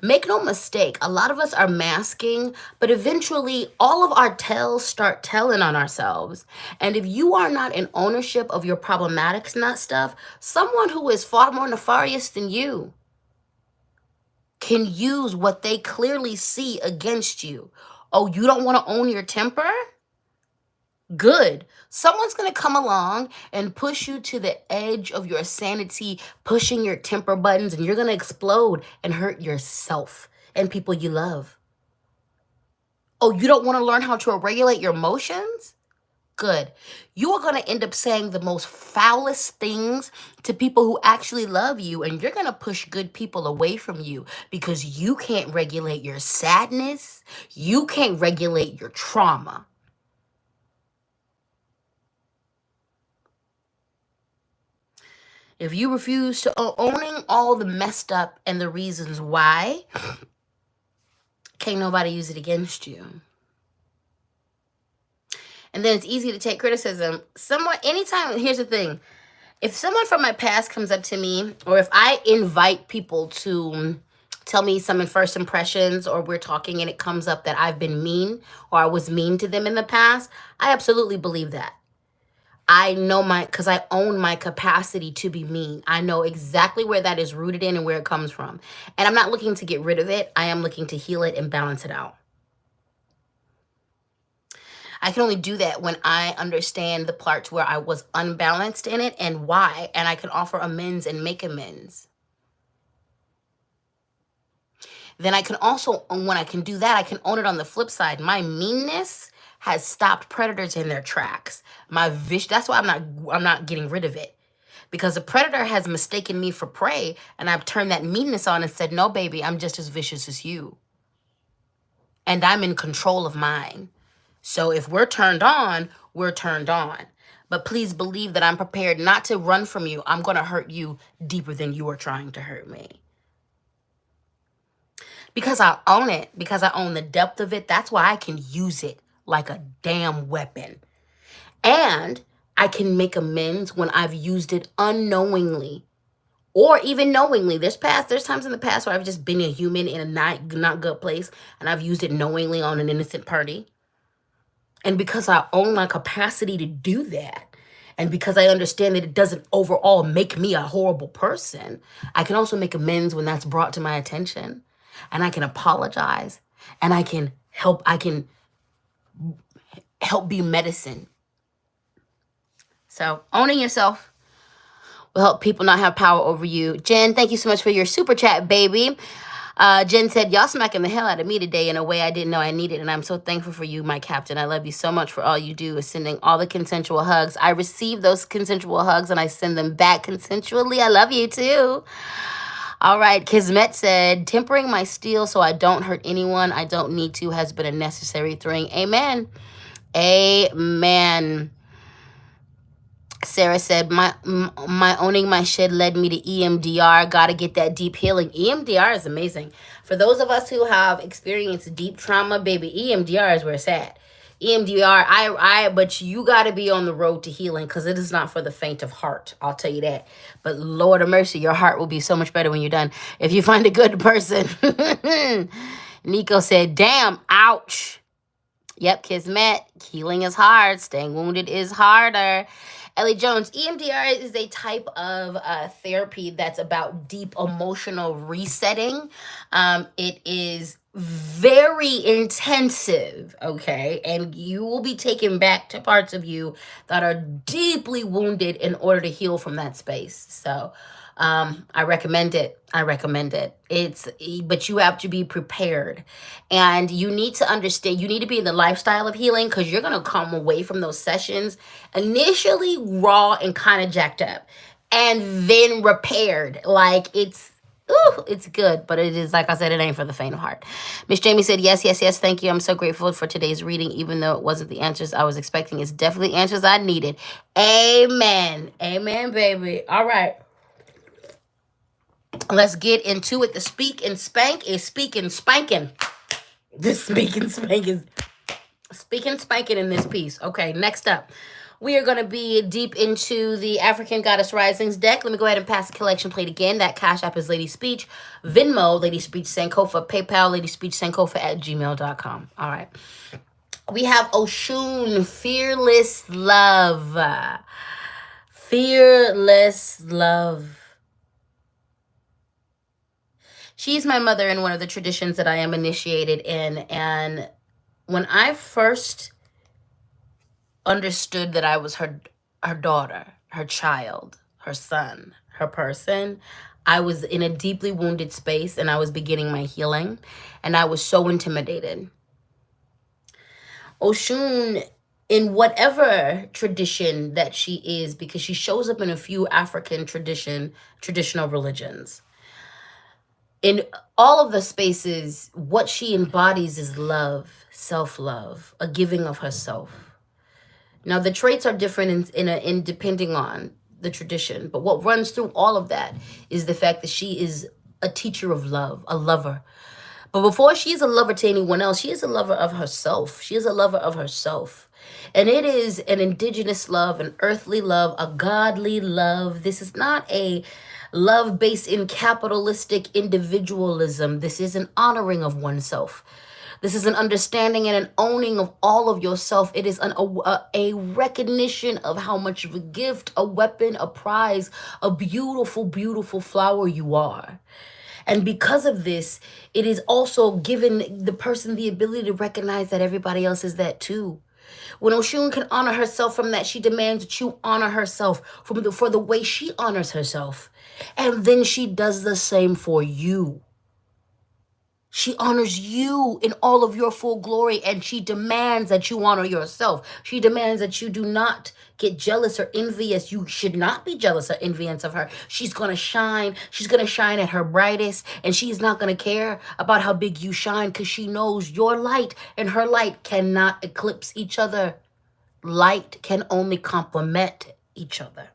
Make no mistake, a lot of us are masking, but eventually all of our tells start telling on ourselves. And if you are not in ownership of your problematic stuff, someone who is far more nefarious than you can use what they clearly see against you. Oh, you don't want to own your temper? Good. Someone's going to come along and push you to the edge of your sanity, pushing your temper buttons, and you're going to explode and hurt yourself and people you love. Oh, you don't want to learn how to regulate your emotions? Good. You are going to end up saying the most foulest things to people who actually love you, and you're going to push good people away from you because you can't regulate your sadness. You can't regulate your trauma. If you refuse to owning all the messed up and the reasons why, can't nobody use it against you. And then it's easy to take criticism. Here's the thing. If someone from my past comes up to me, or if I invite people to tell me some first impressions, or we're talking and it comes up that I've been mean or I was mean to them in the past, I absolutely believe that. I know because I own my capacity to be mean. I know exactly where that is rooted in and where it comes from. And I'm not looking to get rid of it. I am looking to heal it and balance it out. I can only do that when I understand the parts where I was unbalanced in it and why, and I can offer amends and make amends. Then I can also, when I can do that, I can own it on the flip side. My meanness has stopped predators in their tracks. That's why I'm not getting rid of it. Because a predator has mistaken me for prey, and I've turned that meanness on and said, no, baby, I'm just as vicious as you. And I'm in control of mine. So if we're turned on, we're turned on. But please believe that I'm prepared not to run from you. I'm going to hurt you deeper than you are trying to hurt me. Because I own it, because I own the depth of it, that's why I can use it like a damn weapon. And I can make amends when I've used it unknowingly or even knowingly. There's times in the past where I've just been a human in a not good place, and I've used it knowingly on an innocent party. And because I own my capacity to do that, and because I understand that it doesn't overall make me a horrible person, I can also make amends when that's brought to my attention. And I can apologize, and I can help be medicine. So owning yourself will help people not have power over you. Jen, thank you so much for your super chat, baby. Jen said, y'all smacking the hell out of me today in a way I didn't know I needed, and I'm so thankful for you, my captain. I love you so much for all you do, sending all the consensual hugs. I receive those consensual hugs, and I send them back consensually. I love you, too. All right, Kismet said, tempering my steel so I don't hurt anyone I don't need to has been a necessary thing. Amen. Amen. Sarah said, my owning my shit led me to EMDR. Got to get that deep healing. EMDR is amazing. For those of us who have experienced deep trauma, baby, EMDR is where it's at. EMDR, but you got to be on the road to healing, because it is not for the faint of heart. I'll tell you that. But Lord of mercy, your heart will be so much better when you're done if you find a good person. Nico said, damn, ouch. Yep, Kismet, healing is hard. Staying wounded is harder. Ellie Jones, EMDR is a type of therapy that's about deep emotional resetting. It is very intensive, okay? And you will be taken back to parts of you that are deeply wounded in order to heal from that space. So I recommend it. But you have to be prepared, and you need to understand, you need to be in the lifestyle of healing, because you're going to come away from those sessions initially raw and kind of jacked up, and then repaired. Like it's good, but it is, like I said, it ain't for the faint of heart. Miss Jamie said, yes, thank you. I'm so grateful for today's reading, even though it wasn't the answers I was expecting. It's definitely answers I needed. Amen, baby. All right. Let's get into it. The speak and spank is speaking spanking. The speak and spank is speaking spanking in this piece. Okay, next up, we are going to be deep into the African Goddess Risings deck. Let me go ahead and pass the collection plate again. That Cash App is LadySpeech. Venmo, LadySpeech Sankofa. PayPal, LadySpeechSankofa@gmail.com. All right. We have Oshun, Fearless Love. Fearless Love. She's my mother in one of the traditions that I am initiated in. And when I first understood that I was her daughter, her child, her son, her person, I was in a deeply wounded space, and I was beginning my healing, and I was so intimidated. Oshun, in whatever tradition that she is, because she shows up in a few African traditional religions, in all of the spaces, what she embodies is love, self-love, a giving of herself. Now, the traits are different in depending on the tradition. But what runs through all of that is the fact that she is a teacher of love, a lover. But before she is a lover to anyone else, she is a lover of herself. She is a lover of herself. And it is an indigenous love, an earthly love, a godly love. This is not a love based in capitalistic individualism. This is an honoring of oneself. This is an understanding and an owning of all of yourself. It is a recognition of how much of a gift, a weapon, a prize, a beautiful, beautiful flower you are. And because of this, it is also given the person the ability to recognize that everybody else is that too. When Oshun can honor herself from that, she demands that you honor herself for the way she honors herself. And then she does the same for you. She honors you in all of your full glory, and she demands that you honor yourself. She demands that you do not get jealous or envious. You should not be jealous or envious of her. She's going to shine. She's going to shine at her brightest, and she's not going to care about how big you shine because she knows your light and her light cannot eclipse each other. Light can only complement each other.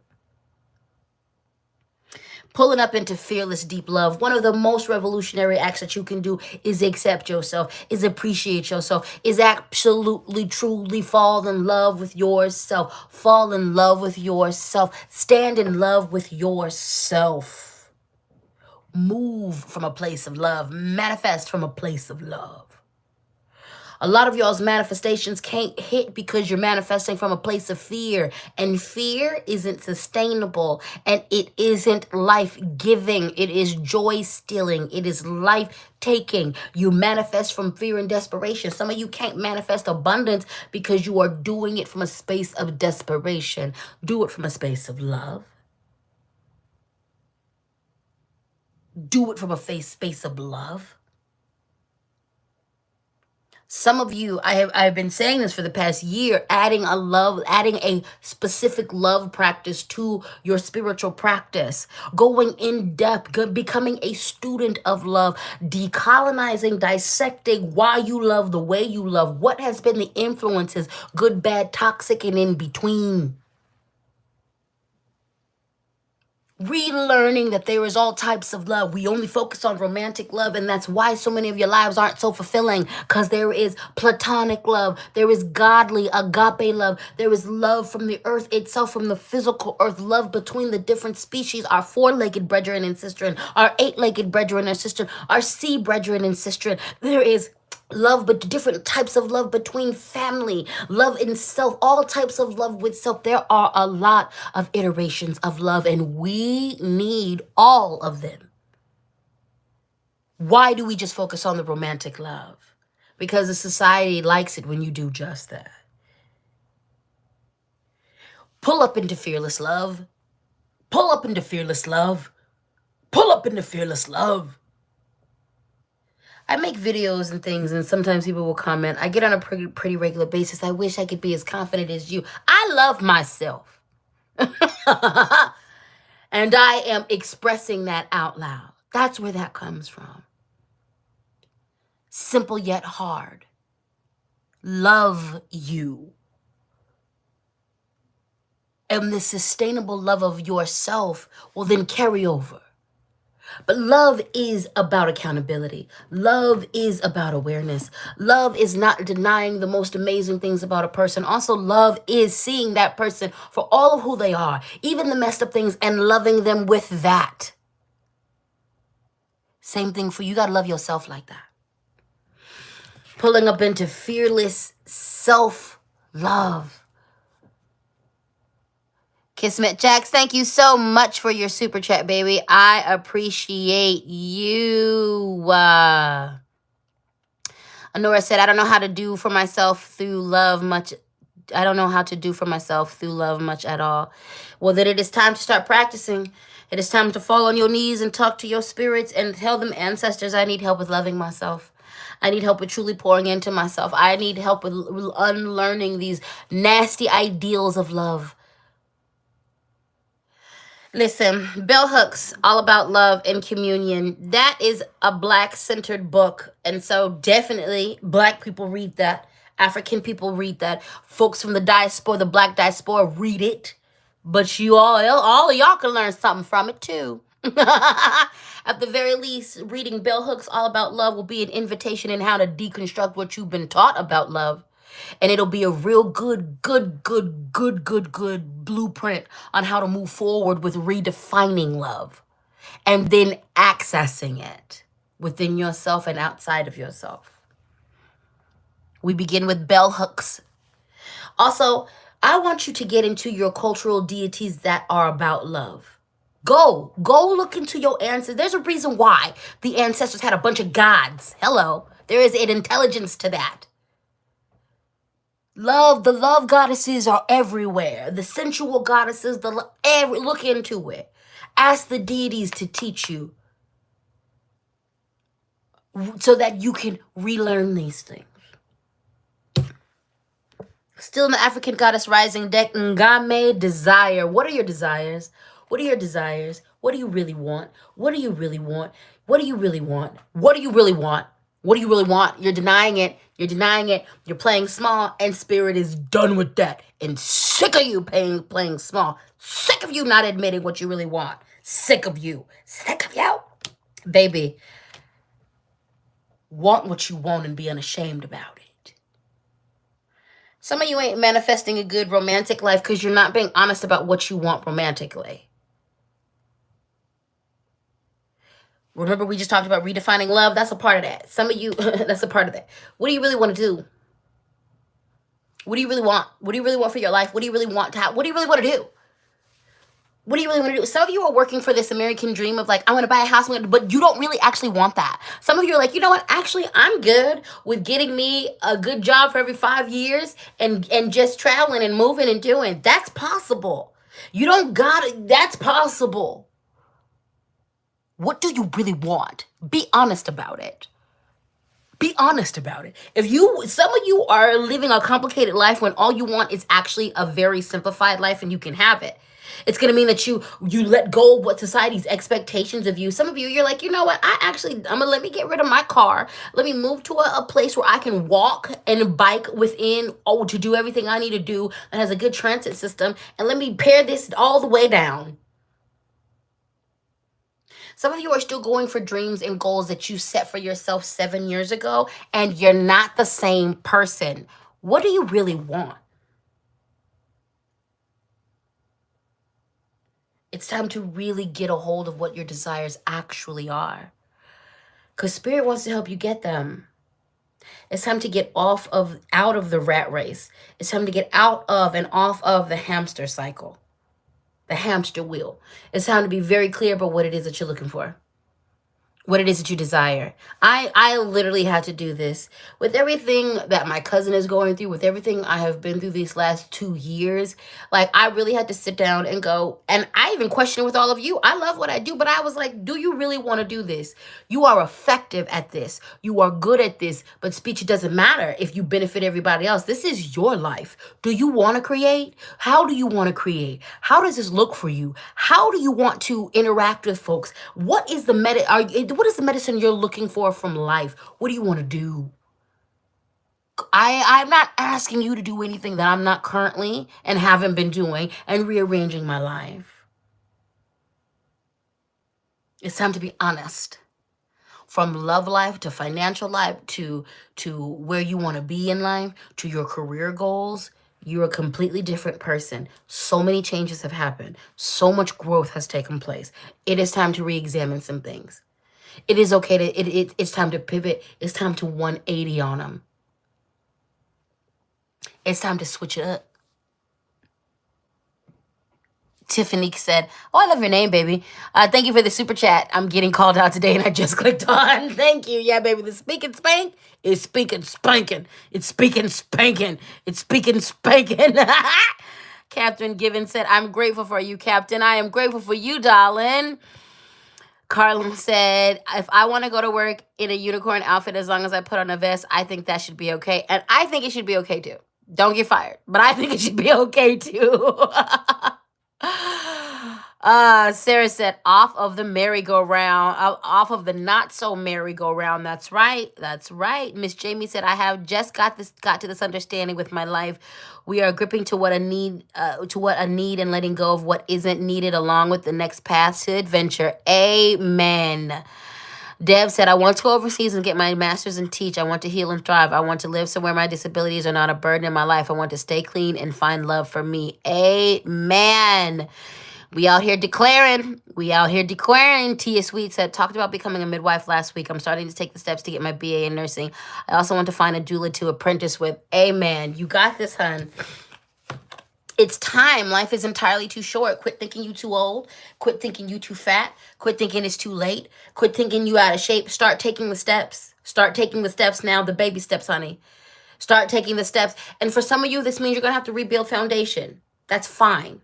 Pulling up into fearless, deep love. One of the most revolutionary acts that you can do is accept yourself, is appreciate yourself, is absolutely, truly fall in love with yourself. Fall in love with yourself. Stand in love with yourself. Move from a place of love. Manifest from a place of love. A lot of y'all's manifestations can't hit because you're manifesting from a place of fear. And fear isn't sustainable. And it isn't life-giving. It is joy-stealing. It is life-taking. You manifest from fear and desperation. Some of you can't manifest abundance because you are doing it from a space of desperation. Do it from a space of love. Do it from a space of love. Some of you, I've been saying this for the past year, adding a specific love practice to your spiritual practice, going in depth, becoming a student of love, decolonizing, dissecting why you love the way you love, what has been the influences, good, bad, toxic, and in between. Relearning that there is all types of love. We only focus on romantic love, and that's why so many of your lives aren't so fulfilling, because there is platonic love, there is godly agape love, there is love from the earth itself, from the physical earth, love between the different species, our four-legged brethren and sisterin, our eight-legged brethren and sisterin, our sea brethren and sisterin. There is love, but different types of love between family, love in self, all types of love with self. There are a lot of iterations of love, and we need all of them. Why do we just focus on the romantic love? Because the society likes it when you do just that. Pull up into fearless love. Pull up into fearless love. Pull up into fearless love. I make videos and things, and sometimes people will comment. I get on a pretty regular basis. I wish I could be as confident as you. I love myself. And I am expressing that out loud. That's where that comes from. Simple yet hard. Love you. And the sustainable love of yourself will then carry over. But love is about accountability. Love is about awareness. Love is not denying the most amazing things about a person. Also, love is seeing that person for all of who they are, even the messed up things, and loving them with that. Same thing for you. You got to love yourself like that. Pulling up into fearless self-love. Kismet Jax, thank you so much for your super chat, baby. I appreciate you. Honora said, I don't know how to do for myself through love much. I don't know how to do for myself through love much at all. Well, then it is time to start practicing. It is time to fall on your knees and talk to your spirits and tell them, ancestors, I need help with loving myself. I need help with truly pouring into myself. I need help with unlearning these nasty ideals of love. Listen, Bell Hooks, All About Love and Communion. That is a Black-centered book. And so definitely Black people read that. African people read that. Folks from the diaspora, the Black diaspora, read it. But you all of y'all can learn something from it too. At the very least, reading Bell Hooks All About Love will be an invitation in how to deconstruct what you've been taught about love. And it'll be a real good blueprint on how to move forward with redefining love and then accessing it within yourself and outside of yourself. We begin with bell hooks. Also, I want you to get into your cultural deities that are about love. Go look into your ancestors. There's a reason why the ancestors had a bunch of gods. Hello. There is an intelligence to that. The love goddesses are everywhere. The sensual goddesses, look into it. Ask the deities to teach you so that you can relearn these things. Still in the African Goddess Rising deck, Ngame Desire. What are your desires? What are your desires? What do you really want? What do you really want? What do you really want? What do you really want? What do you really want? You're denying it. You're denying it. You're playing small, and Spirit is done with that and sick of you playing small. Sick of you not admitting what you really want. Sick of you. Sick of you. Baby, want what you want and be unashamed about it. Some of you ain't manifesting a good romantic life because you're not being honest about what you want romantically. Remember, we just talked about redefining love. That's a part of that. Some of you, that's a part of that. What do you really want to do? What do you really want? What do you really want for your life? What do you really want to have? What do you really want to do? What do you really want to do? Some of you are working for this American dream of like, I want to buy a house, but you don't really actually want that. Some of you are like, you know what? Actually, I'm good with getting me a good job for every 5 years and just traveling and moving and doing. That's possible. You don't got it. That's possible. What do you really want? Be honest about it. Be honest about it. Some of you are living a complicated life when all you want is actually a very simplified life and you can have it. It's going to mean that you let go of what society's expectations of you. Some of you, you're like, you know what? Let me get rid of my car. Let me move to a place where I can walk and bike to do everything I need to do that has a good transit system. And let me pare this all the way down. Some of you are still going for dreams and goals that you set for yourself 7 years ago, and you're not the same person. What do you really want? It's time to really get a hold of what your desires actually are. Because Spirit wants to help you get them. It's time to get out of the rat race. It's time to get out of and off of the hamster cycle. The hamster wheel. It's time to be very clear about what it is that you're looking for. What it is that you desire. I literally had to do this with everything that my cousin is going through, with everything I have been through these last 2 years. Like, I really had to sit down and go, and I even question it with all of you. I love what I do, but I was like, do you really want to do this? You are effective at this. You are good at this, but speech, it doesn't matter if you benefit everybody else. This is your life. Do you want to create? How do you want to create? How does this look for you? How do you want to interact with folks? What is the what is the medicine you're looking for from life? What do you want to do? I'm not asking you to do anything that I'm not currently and haven't been doing and rearranging my life. It's time to be honest. From love life to financial life to where you want to be in life to your career goals. You're a completely different person. So many changes have happened. So much growth has taken place. It is time to re-examine some things. It is okay it's time to pivot. It's time to 180 on them. It's time to switch it up. Tiffany said, oh, I love your name, baby. Thank you for the super chat. I'm getting called out today and I just clicked on. Thank you. Yeah, baby. The speaking spank is speaking spanking. It's speaking spanking. It's speaking spanking. Captain Given said, I'm grateful for you, Captain. I am grateful for you, darling. Carlin said, if I want to go to work in a unicorn outfit, as long as I put on a vest, I think that should be okay. And I think it should be okay too. Don't get fired, but I think it should be okay too. Sarah said, off of the merry-go-round, off of the not so merry-go-round. That's right. That's right. Miss Jamie said, I have just got to this understanding with my life. We are gripping to what a need and letting go of what isn't needed along with the next path to adventure. Amen. Deb said, I want to go overseas and get my master's and teach. I want to heal and thrive. I want to live somewhere my disabilities are not a burden in my life. I want to stay clean and find love for me. Amen. We out here declaring. Tia Sweet said, talked about becoming a midwife last week. I'm starting to take the steps to get my BA in nursing. I also want to find a doula to apprentice with. Amen. You got this, hun. It's time. Life is entirely too short. Quit thinking you too old. Quit thinking you too fat. Quit thinking it's too late. Quit thinking you out of shape. Start taking the steps. Start taking the steps now, the baby steps, honey. Start taking the steps. And for some of you, this means you're going to have to rebuild foundation. That's fine.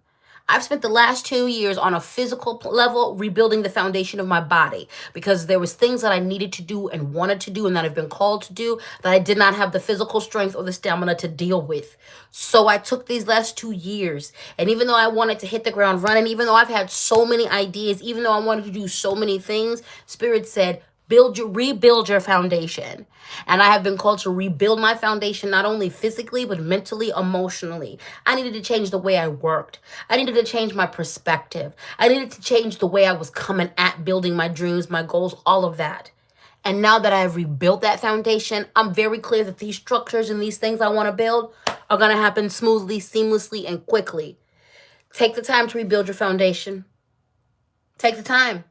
I've spent the last 2 years on a physical level rebuilding the foundation of my body because there was things that I needed to do and wanted to do and that I've been called to do that I did not have the physical strength or the stamina to deal with. So I took these last 2 years, and even though I wanted to hit the ground running, even though I've had so many ideas, even though I wanted to do so many things, Spirit said, rebuild your foundation. And I have been called to rebuild my foundation, not only physically, but mentally, emotionally. I needed to change the way I worked. I needed to change my perspective. I needed to change the way I was coming at building my dreams, my goals, all of that. And now that I have rebuilt that foundation, I'm very clear that these structures and these things I want to build are going to happen smoothly, seamlessly, and quickly. Take the time to rebuild your foundation. Take the time.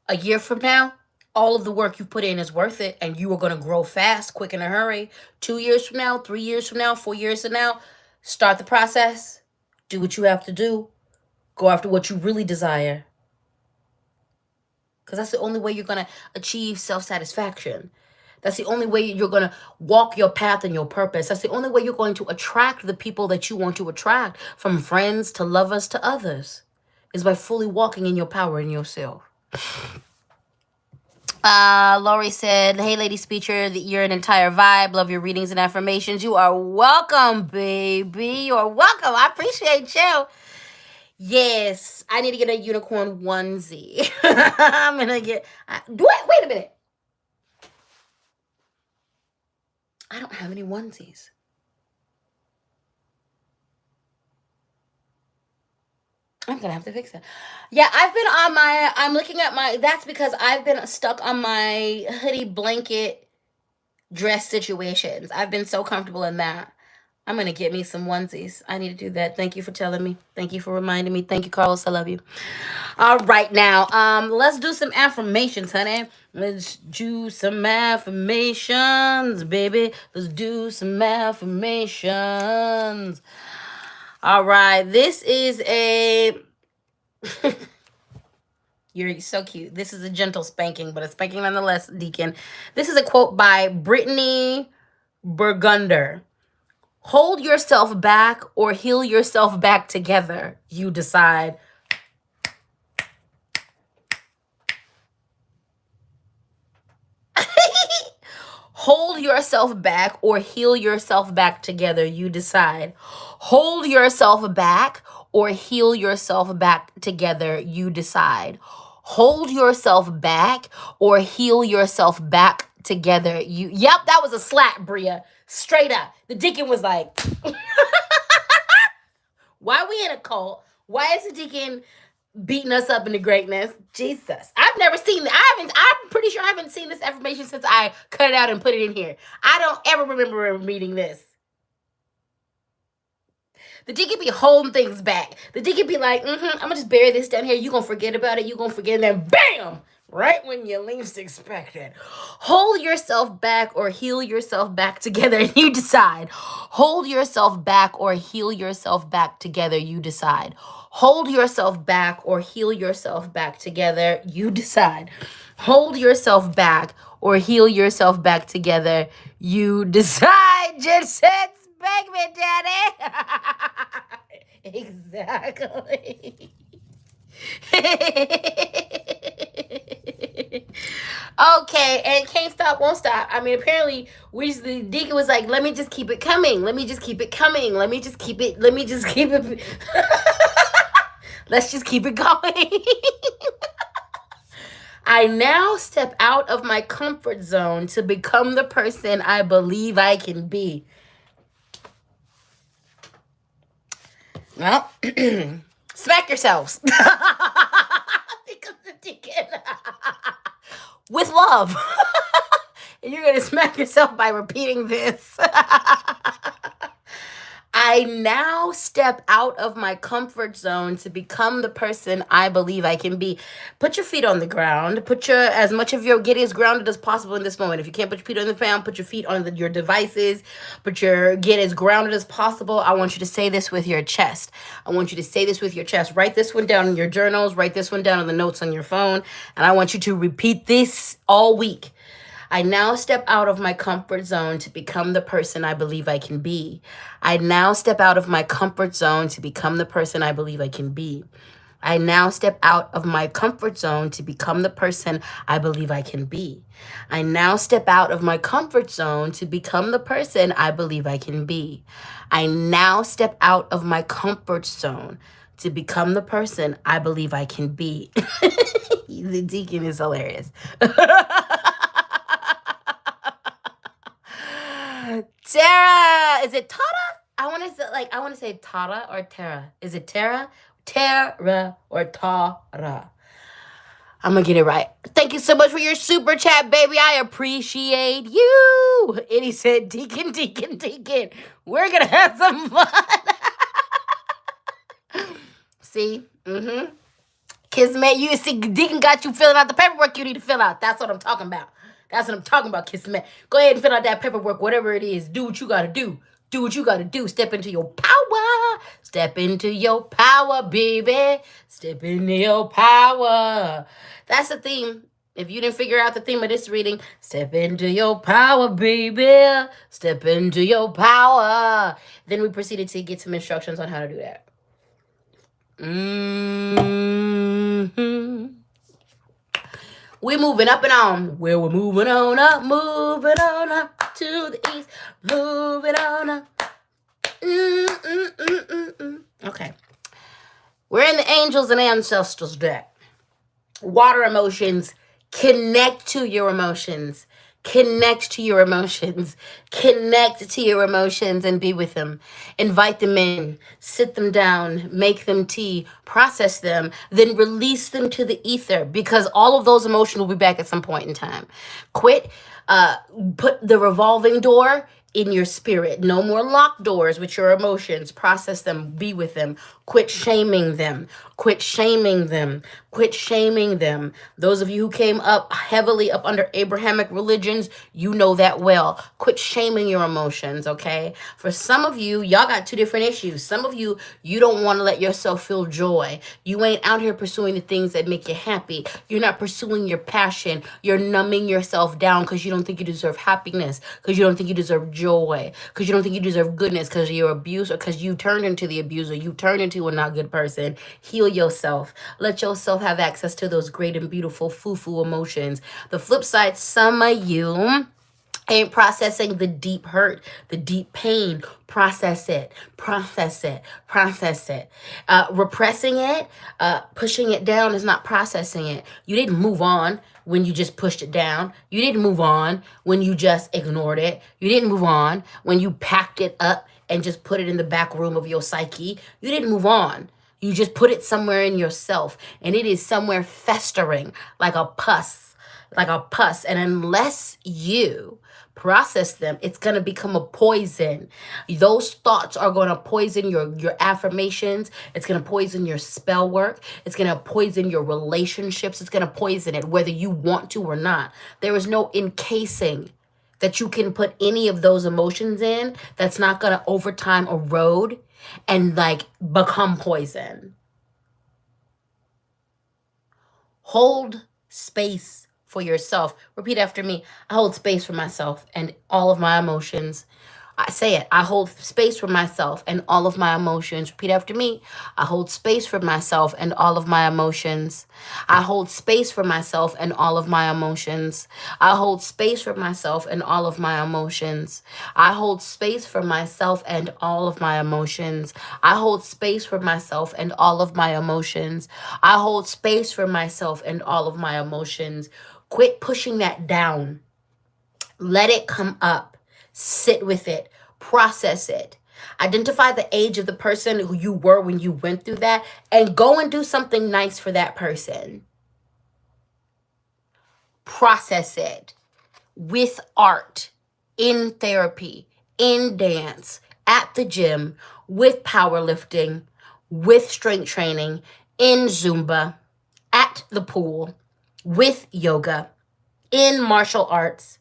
A year from now, all of the work you put in is worth it, and you are going to grow fast, quick, in a hurry. 2 years from now, 3 years from now, 4 years from now, start the process. Do what you have to do. Go after what you really desire. Because that's the only way you're going to achieve self-satisfaction. That's the only way you're going to walk your path and your purpose. That's the only way you're going to attract the people that you want to attract, from friends to lovers to others, is by fully walking in your power and yourself. Lori said, hey, LadySpeech, you're an entire vibe. Love your readings and affirmations. You are welcome, baby. You are welcome. I appreciate you. Yes, I need to get a unicorn onesie. I'm going to get... Wait a minute. I don't have any onesies. I'm going to have to fix it. Yeah, I'm looking at that's because I've been stuck on my hoodie blanket dress situations. I've been so comfortable in that. I'm going to get me some onesies. I need to do that. Thank you for telling me. Thank you for reminding me. Thank you, Carlos. I love you. All right, now, let's do some affirmations, honey. Let's do some affirmations, baby. Let's do some affirmations. All right, this is a... You're so cute. This is a gentle spanking, but a spanking nonetheless, Deacon. This is a quote by Brittany Burgunder. Hold yourself back or heal yourself back together. You decide. Hold yourself back or heal yourself back together. You decide. Hold yourself back or heal yourself back together. You decide. Hold yourself back or heal yourself back together. Yep, that was a slap, Bria. Straight up. The deacon was like, why are we in a cult? Why is the deacon beating us up into greatness? Jesus. I've never seen I'm pretty sure I haven't seen this affirmation since I cut it out and put it in here. I don't ever remember reading this. The deacon be holding things back. The deacon be like, I'm going to just bury this down here. You're going to forget about it. You're going to forget, and then bam! Right when you least expect it. Hold yourself back or heal yourself back together. You decide. Hold yourself back or heal yourself back together. You decide. Hold yourself back or heal yourself back together. You decide. Hold yourself back or heal yourself back together. You decide. Just said, spank me, daddy. Exactly. Okay, and can't stop, won't stop. I mean, apparently, the deacon was like, let me just keep it coming. Let me just keep it coming. Let me just keep it. Let's just keep it going. I now step out of my comfort zone to become the person I believe I can be. Well, smack yourselves. With love. And you're going to smack yourself by repeating this. I now step out of my comfort zone to become the person I believe I can be. Put your feet on the ground. Put your as much of your get as grounded as possible in this moment. If you can't put your feet on the ground, put your feet on your devices. Put your get as grounded as possible. I want you to say this with your chest. I want you to say this with your chest. Write this one down in your journals. Write this one down in the notes on your phone. And I want you to repeat this all week. I now step out of my comfort zone to become the person I believe I can be. I now step out of my comfort zone to become the person I believe I can be. I now step out of my comfort zone to become the person I believe I can be. I now step out of my comfort zone to become the person I believe I can be. I now step out of my comfort zone to become the person I believe I can be. The deacon is hilarious. Tara, is it Tara? I want to say Tara or Tara. Is it Tara? Tara or Tara? I'm gonna get it right. Thank you so much for your super chat, baby. I appreciate you. And he said, Deacon, Deacon, Deacon, we're gonna have some fun. See? Kismet, you see, Deacon got you filling out the paperwork you need to fill out. That's what I'm talking about. That's what I'm talking about, Kismet. Go ahead and fill out that paperwork, whatever it is. Do what you gotta do. Do what you gotta do. Step into your power. Step into your power, baby. Step into your power. That's the theme. If you didn't figure out the theme of this reading, step into your power, baby. Step into your power. Then we proceeded to get some instructions on how to do that. We're moving up and on. We're moving on up to the east. Moving on up. Okay. We're in the Angels and Ancestors deck. Water emotions. Connect to your emotions. Connect to your emotions. Connect to your emotions and be with them. Invite them in. Sit them down. Make them tea. Process them. Then release them to the ether because all of those emotions will be back at some point in time. Quit. Put the revolving door in your spirit. No more locked doors with your emotions. Process them. Be with them. Quit shaming them. Quit shaming them. Quit shaming them. Those of you who came up heavily up under Abrahamic religions, you know that well. Quit shaming your emotions, okay? For some of you, y'all got two different issues. Some of you, you don't want to let yourself feel joy. You ain't out here pursuing the things that make you happy. You're not pursuing your passion. You're numbing yourself down because you don't think you deserve happiness, because you don't think you deserve joy, because you don't think you deserve goodness, because you're abused or because you turned into the abuser. You turned into a not good person. Heal yourself. Let yourself have access to those great and beautiful foo-foo emotions. The flip side, some of you ain't processing the deep hurt, the deep pain. Process it, process it, process it. Repressing it, pushing it down is not processing it. You didn't move on when you just pushed it down. You didn't move on when you just ignored it. You didn't move on when you packed it up and just put it in the back room of your psyche. You didn't move on. You just put it somewhere in yourself, and it is somewhere festering like a pus, like a pus. And unless you process them, it's going to become a poison. Those thoughts are going to poison your affirmations. It's going to poison your spell work. It's going to poison your relationships. It's going to poison it whether you want to or not. There is no encasing that you can put any of those emotions in that's not going to over time erode and like become poison. Hold space for yourself. Repeat after me. I hold space for myself and all of my emotions. I say it. I hold space for myself and all of my emotions. Repeat after me. I hold space for myself and all of my emotions. I hold space for myself and all of my emotions. I hold space for myself and all of my emotions. I hold space for myself and all of my emotions. I hold space for myself and all of my emotions. I hold space for myself and all of my emotions. Quit pushing that down. Let it come up. Sit with it. Process it. Identify the age of the person who you were when you went through that and go and do something nice for that person. Process it with art, in therapy, in dance, at the gym, with powerlifting, with strength training, in Zumba, at the pool, with yoga, in martial arts.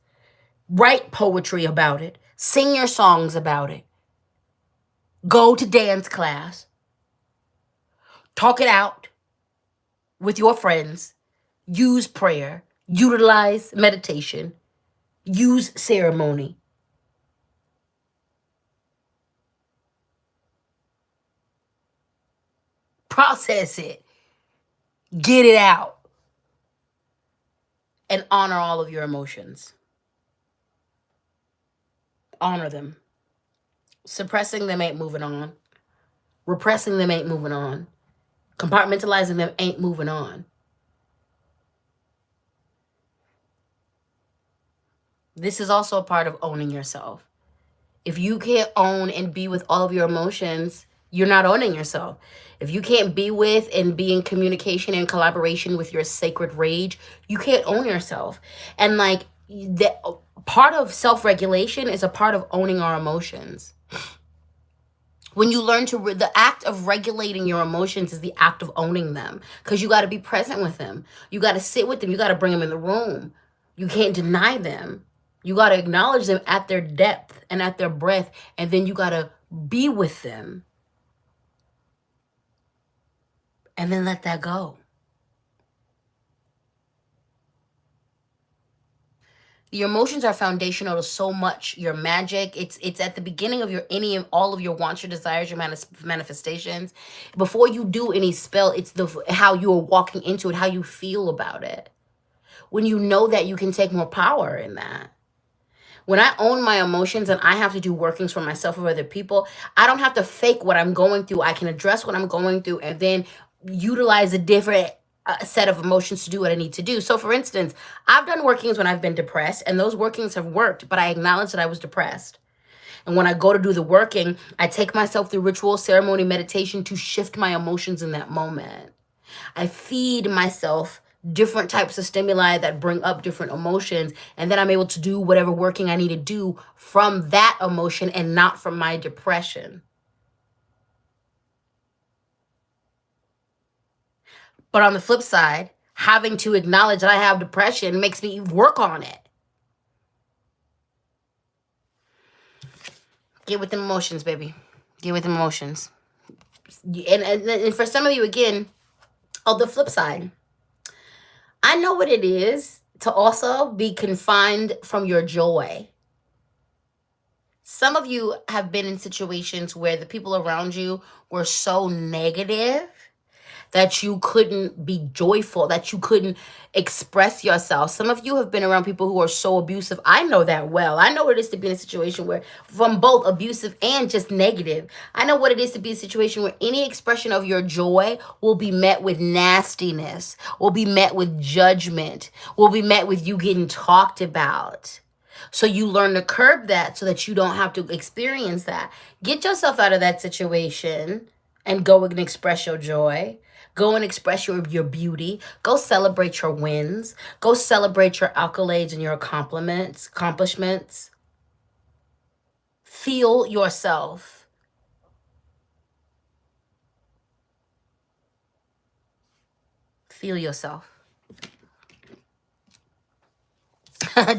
Write poetry about it. Sing your songs about it. Go to dance class. Talk it out with your friends. Use prayer. Utilize meditation. Use ceremony. Process it. Get it out. And honor all of your emotions. Honor them. Suppressing them ain't moving on. Repressing them ain't moving on. Compartmentalizing them ain't moving on. This is also a part of owning yourself. If you can't own and be with all of your emotions, you're not owning yourself. If you can't be with and be in communication and collaboration with your sacred rage, you can't own yourself. And like the part of self-regulation is a part of owning our emotions. When you learn to the act of regulating your emotions is the act of owning them, because you got to be present with them. You got to sit with them. You got to bring them in the room. You can't deny them. You got to acknowledge them at their depth and at their breadth, and then you got to be with them and then let that go. Your emotions are foundational to so much. Your magic, it's at the beginning of your any and all of your wants, your desires, your manifestations. Before you do any spell, it's the how you are walking into it, how you feel about it. When you know that, you can take more power in that. When I own my emotions and I have to do workings for myself or other people, I don't have to fake what I'm going through. I can address what I'm going through and then utilize a different set of emotions to do what I need to do. So, for instance, I've done workings when I've been depressed, and those workings have worked, but I acknowledge that I was depressed. And when I go to do the working, I take myself through ritual, ceremony, meditation to shift my emotions in that moment. I feed myself different types of stimuli that bring up different emotions, and then I'm able to do whatever working I need to do from that emotion and not from my depression. But on the flip side, having to acknowledge that I have depression makes me work on it. Get with the emotions, baby. Get with the emotions. And for some of you, again, on the flip side, I know what it is to also be confined from your joy. Some of you have been in situations where the people around you were so negative that you couldn't be joyful, that you couldn't express yourself. Some of you have been around people who are so abusive. I know that well. I know what it is to be in a situation where, from both abusive and just negative, I know what it is to be in a situation where any expression of your joy will be met with nastiness, will be met with judgment, will be met with you getting talked about. So you learn to curb that so that you don't have to experience that. Get yourself out of that situation and go and express your joy. Go and express your beauty. Go celebrate your wins. Go celebrate your accolades and your accomplishments. Feel yourself. Feel yourself.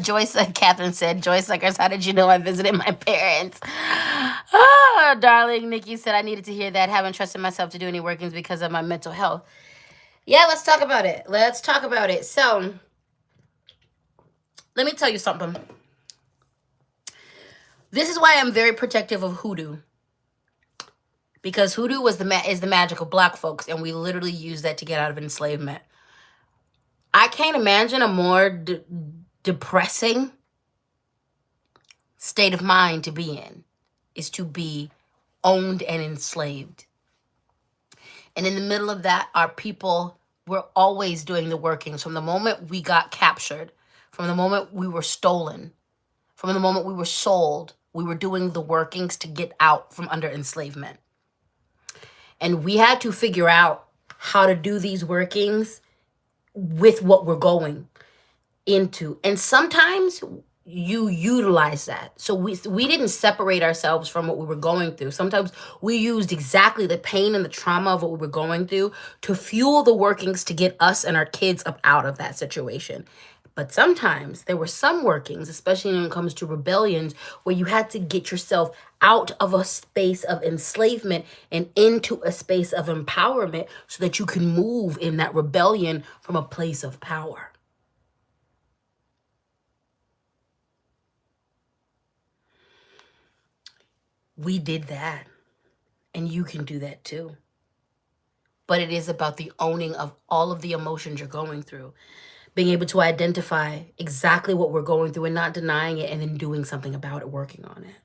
Joyce, Catherine said, Joy Suckers, how did you know I visited my parents? Ah, darling, Nikki said, I needed to hear that. Haven't trusted myself to do any workings because of my mental health. Yeah, let's talk about it. Let's talk about it. So, let me tell you something. This is why I'm very protective of hoodoo. Because hoodoo is the magic of black folks, and we literally use that to get out of enslavement. I can't imagine a more depressing state of mind to be in, is to be owned and enslaved. And in the middle of that, our people were always doing the workings. From the moment we got captured, from the moment we were stolen, from the moment we were sold, we were doing the workings to get out from under enslavement. And we had to figure out how to do these workings with what we're going into. And sometimes you utilize that. So we didn't separate ourselves from what we were going through. Sometimes we used exactly the pain and the trauma of what we were going through to fuel the workings to get us and our kids up out of that situation. But sometimes there were some workings, especially when it comes to rebellions, where you had to get yourself out of a space of enslavement and into a space of empowerment so that you can move in that rebellion from a place of power. We did that, and you can do that too. But it is about the owning of all of the emotions you're going through, being able to identify exactly what we're going through and not denying it, and then doing something about it, working on it.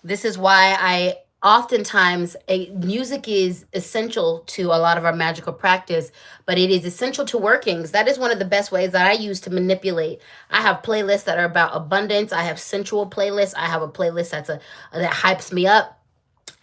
This is why I oftentimes, music is essential to a lot of our magical practice, but it is essential to workings. That is one of the best ways that I use to manipulate. I have playlists that are about abundance. I have sensual playlists. I have a playlist that hypes me up.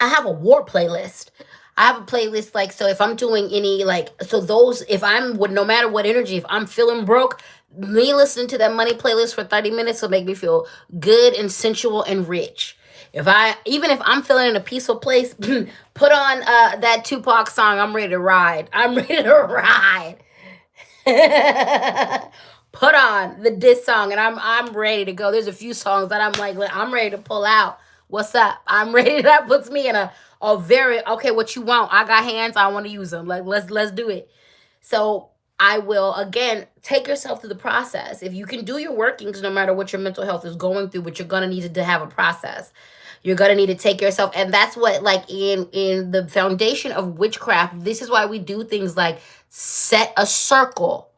I have a war playlist. I have a playlist, like, so if I'm doing any, like, so those, if I'm with, no matter what energy, if I'm feeling broke, me listening to that money playlist for 30 minutes will make me feel good and sensual and rich. Even if I'm feeling in a peaceful place, put on that Tupac song, I'm ready to ride. I'm ready to ride. Put on the diss song, and I'm ready to go. There's a few songs that I'm like, I'm ready to pull out. What's up? I'm ready. That puts me in a very, okay, what you want? I got hands. I want to use them. Like, let's do it. So I will, again, take yourself through the process. If you can do your workings, no matter what your mental health is going through, but you're going to need to have a process. You're going to need to take yourself. And that's what, like, in the foundation of witchcraft, this is why we do things like set a circle.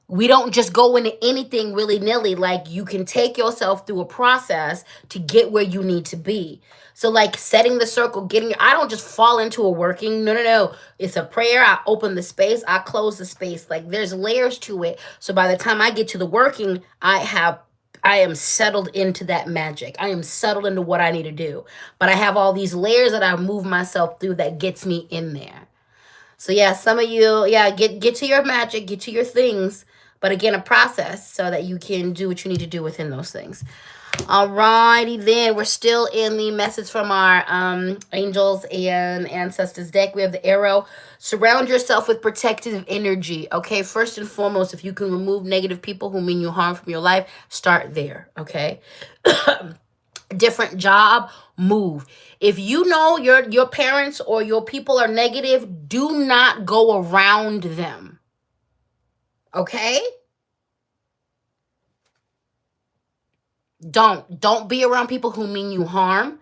We don't just go into anything willy-nilly. Like, you can take yourself through a process to get where you need to be. So, like, setting the circle, I don't just fall into a working. No. It's a prayer. I open the space. I close the space. Like, there's layers to it. So by the time I get to the working, I am settled into that magic. I am settled into what I need to do. But I have all these layers that I move myself through that gets me in there. So yeah, some of you, get to your magic, get to your things. But again, a process so that you can do what you need to do within those things. Alrighty then, we're still in the message from our angels and ancestors deck. We have the arrow. Surround yourself with protective energy. Okay, first and foremost, if you can remove negative people who mean you harm from your life, start there. Okay. Different job, move. If you know your parents or your people are negative, do not go around them. Okay? Don't be around people who mean you harm.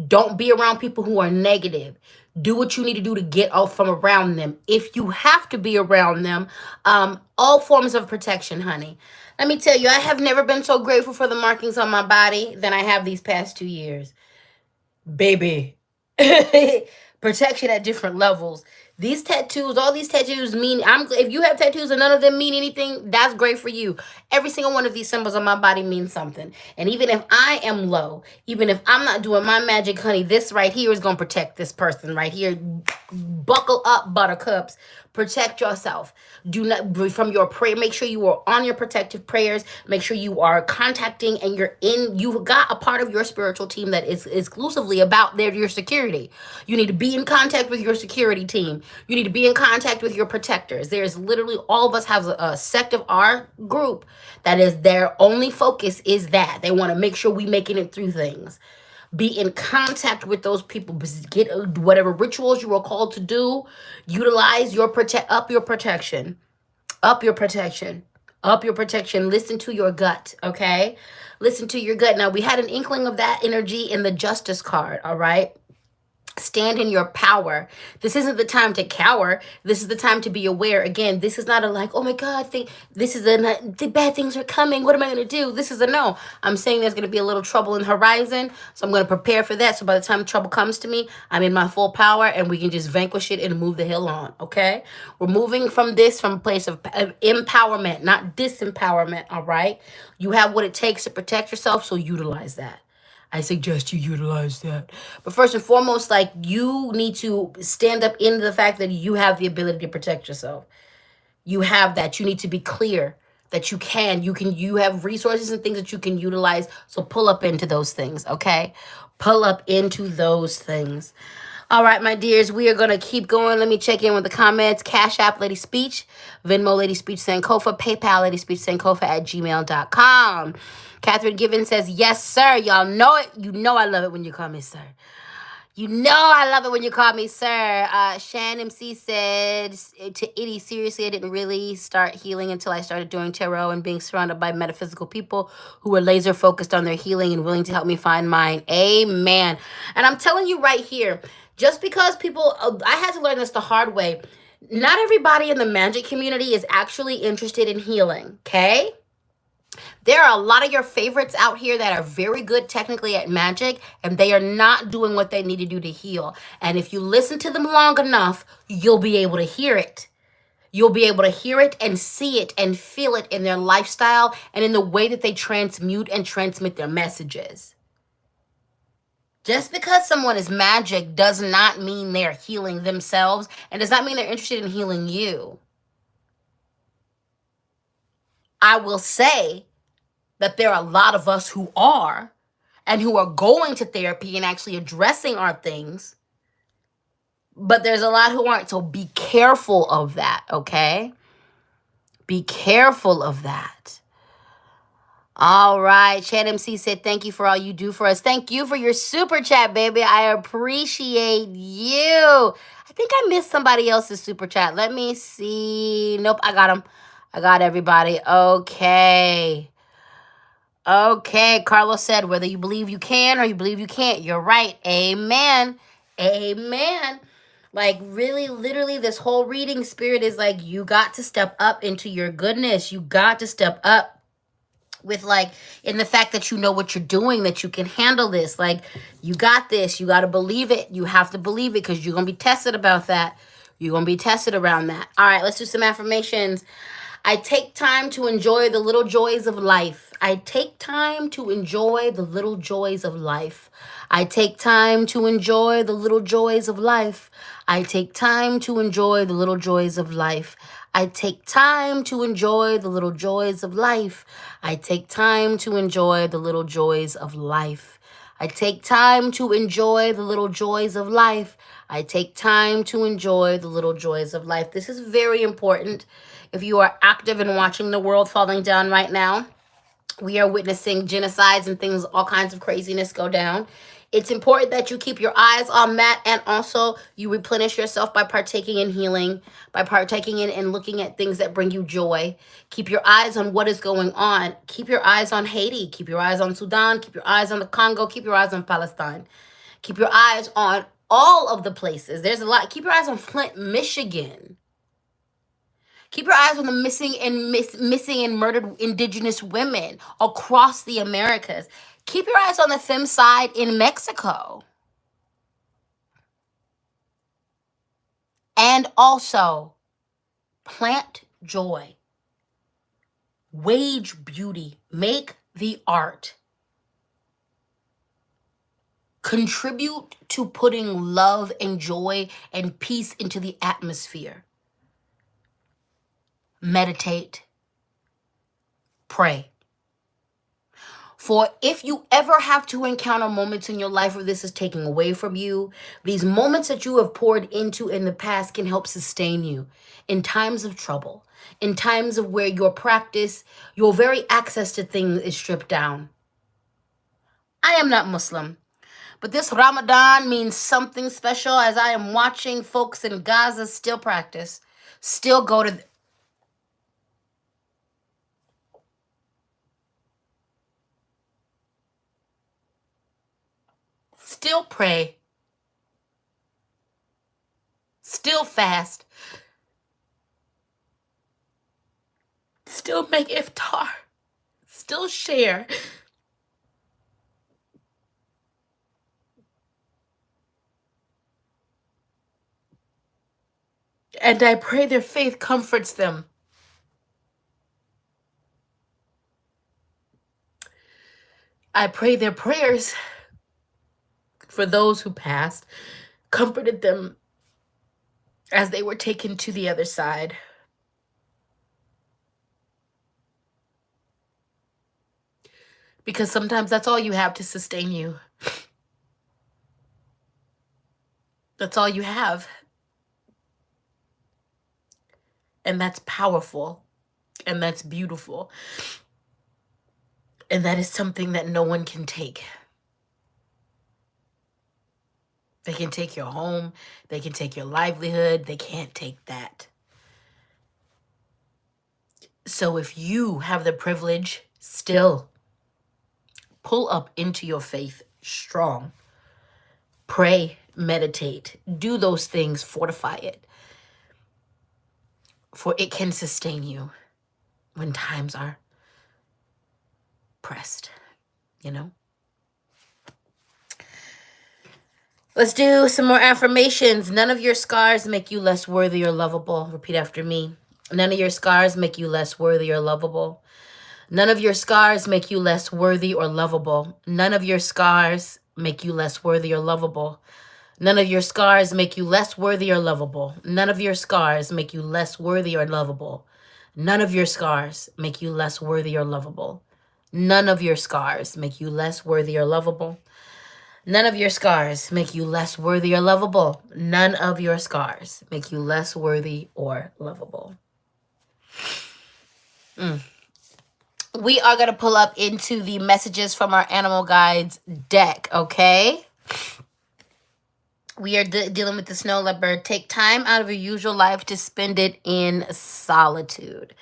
Don't be around people who are negative. Do what you need to do to get off from around them. If you have to be around them, all forms of protection, honey. Let me tell you, I have never been so grateful for the markings on my body than I have these past 2 years. Baby. Protection at different levels. These tattoos, all these tattoos mean, if you have tattoos and none of them mean anything, that's great for you. Every single one of these symbols on my body means something. And even if I am low, even if I'm not doing my magic, honey, this right here is going to protect this person right here. Buckle up, buttercups. Protect yourself. Do not, from your prayer, make sure you are on your protective prayers. Make sure you are contacting and you've got a part of your spiritual team that is exclusively about your security. You need to be in contact with your security team. You need to be in contact with your protectors. There's literally, all of us have a sect of our group that is their only focus is that. They want to make sure we making it through things. Be in contact with those people. Get whatever rituals you are called to do. Utilize up your protection. Up your protection. Up your protection. Listen to your gut, okay? Listen to your gut. Now, we had an inkling of that energy in the Justice card, all right? Stand in your power. This isn't the time to cower. This is the time to be aware. Again, this is not a like, oh my God, thing. This is the bad things are coming. What am I going to do? This is a no. I'm saying there's going to be a little trouble in the horizon. So I'm going to prepare for that. So by the time trouble comes to me, I'm in my full power and we can just vanquish it and move the hell on. Okay. We're moving from a place of empowerment, not disempowerment. All right. You have what it takes to protect yourself. So utilize that. I suggest you utilize that. But first and foremost, like, you need to stand up into the fact that you have the ability to protect yourself. You have that. You need to be clear that you have resources and things that you can utilize. So pull up into those things, okay? Pull up into those things. All right, my dears, we are going to keep going. Let me check in with the comments. Cash App, LadySpeech. Venmo, LadySpeech Sankofa. PayPal, LadySpeech Sankofa at gmail.com. Catherine Given says, yes, sir. Y'all know it. You know I love it when you call me sir. You know I love it when you call me sir. Shan MC said to Itty, seriously, I didn't really start healing until I started doing tarot and being surrounded by metaphysical people who were laser focused on their healing and willing to help me find mine. Amen. And I'm telling you right here, just because people, I had to learn this the hard way. Not everybody in the magic community is actually interested in healing, okay? There are a lot of your favorites out here that are very good technically at magic, and they are not doing what they need to do to heal. And if you listen to them long enough, you'll be able to hear it. You'll be able to hear it and see it and feel it in their lifestyle and in the way that they transmute and transmit their messages. Just because someone is magic does not mean they're healing themselves and does not mean they're interested in healing you. I will say that there are a lot of us who are and who are going to therapy and actually addressing our things, but there's a lot who aren't. So be careful of that, okay? Be careful of that. All right. Chad MC said, thank you for all you do for us. Thank you for your super chat, baby. I appreciate you. I think I missed somebody else's super chat. Let me see. Nope, I got them. I got everybody. Okay. Okay, Carlos said, whether you believe you can or you believe you can't, you're right. Amen. Amen. Like, really, literally, this whole reading spirit is like, you got to step up into your goodness. You got to step up with, like, in the fact that you know what you're doing, that you can handle this. Like, you got this. You got to believe it. You have to believe it because you're going to be tested about that. You're going to be tested around that. All right, let's do some affirmations. I take time to enjoy the little joys of life. I take time to enjoy the little joys of life. I take time to enjoy the little joys of life. I take time to enjoy the little joys of life. I take time to enjoy the little joys of life. I take time to enjoy the little joys of life. I take time to enjoy the little joys of life. I take time to enjoy the little joys of life. This is very important. If you are active in watching the world falling down right now, we are witnessing genocides and things, all kinds of craziness go down. It's important that you keep your eyes on that, and also you replenish yourself by partaking in healing, by partaking in and looking at things that bring you joy. Keep your eyes on what is going on. Keep your eyes on Haiti. Keep your eyes on Sudan. Keep your eyes on the Congo. Keep your eyes on Palestine. Keep your eyes on all of the places. There's a lot. Keep your eyes on Flint, Michigan. Keep your eyes on the missing and murdered indigenous women across the Americas. Keep your eyes on the femicide in Mexico. And also, plant joy. Wage beauty. Make the art. Contribute to putting love and joy and peace into the atmosphere. Meditate. Pray. For if you ever have to encounter moments in your life where this is taken away from you, these moments that you have poured into in the past can help sustain you in times of trouble, in times of where your practice, your very access to things is stripped down. I am not Muslim, but this Ramadan means something special as I am watching folks in Gaza still practice, still go to still pray, still fast, still make iftar, still share. And I pray their faith comforts them. I pray their prayers for those who passed comforted them as they were taken to the other side. Because sometimes that's all you have to sustain you. That's all you have. And that's powerful. And that's beautiful. And that is something that no one can take. They can take your home. They can take your livelihood. They can't take that. So if you have the privilege, still pull up into your faith strong. Pray, meditate, do those things, fortify it. For it can sustain you when times are pressed, you know? Let's do some more affirmations. None of your scars make you less worthy or lovable. Repeat after me. None of your scars make you less worthy or lovable. None of your scars make you less worthy or lovable. None of your scars make you less worthy or lovable. None of your scars make you less worthy or lovable. None of your scars make you less worthy or lovable. None of your scars make you less worthy or lovable. None of your scars make you less worthy or lovable. None of your scars make you less worthy or lovable. None of your scars make you less worthy or lovable. We are going to pull up into the messages from our animal guides deck, okay? We are dealing with the snow leopard. Take time out of your usual life to spend it in solitude.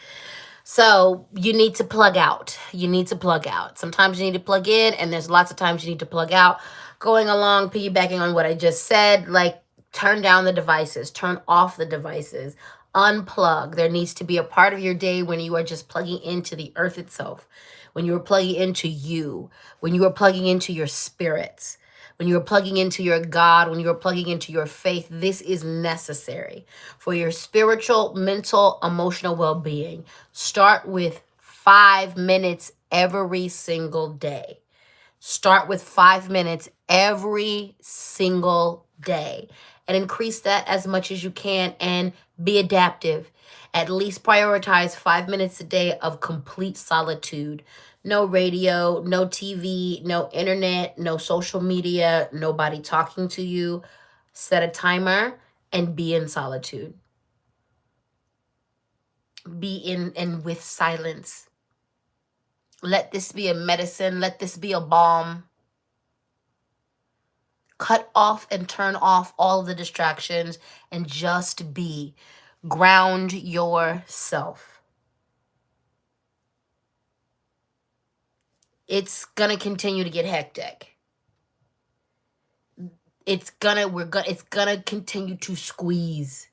So you need to plug out. You need to plug out. Sometimes you need to plug in, and there's lots of times you need to plug out. Going along, piggybacking on what I just said, like turn down the devices, turn off the devices, unplug. There needs to be a part of your day when you are just plugging into the earth itself, when you are plugging into you, when you are plugging into your spirits, when you are plugging into your God, when you are plugging into your faith. This is necessary for your spiritual, mental, emotional well-being. Start with 5 minutes every single day. Start with 5 minutes every single day and increase that as much as you can and be adaptive. At least prioritize 5 minutes a day of complete solitude. No radio, no TV, no internet, no social media, nobody talking to you. Set a timer and be in solitude. Be in and with silence. Let this be a medicine. Let this be a balm. Cut off and turn off all of the distractions and just be. Ground yourself. It's gonna continue to get hectic. It's gonna continue to squeeze.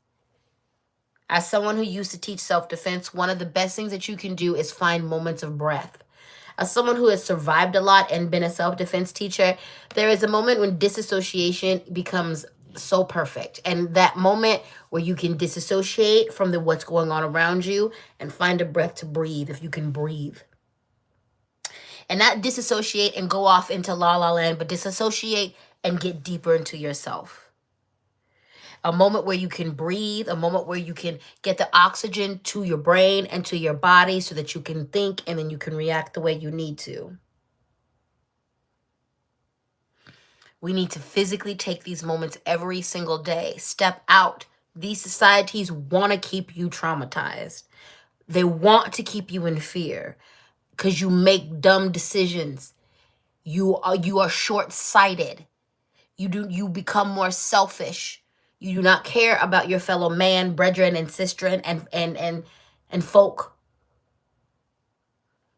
As someone who used to teach self-defense, one of the best things that you can do is find moments of breath. As someone who has survived a lot and been a self-defense teacher, there is a moment when disassociation becomes so perfect. And that moment where you can disassociate from what's going on around you and find a breath to breathe, if you can breathe. And not disassociate and go off into la la land, but disassociate and get deeper into yourself. A moment where you can breathe, a moment where you can get the oxygen to your brain and to your body so that you can think and then you can react the way you need to. We need to physically take these moments every single day. Step out. These societies want to keep you traumatized. They want to keep you in fear because you make dumb decisions. You are short-sighted. You become more selfish. You do not care about your fellow man, brethren, and sistren, and folk.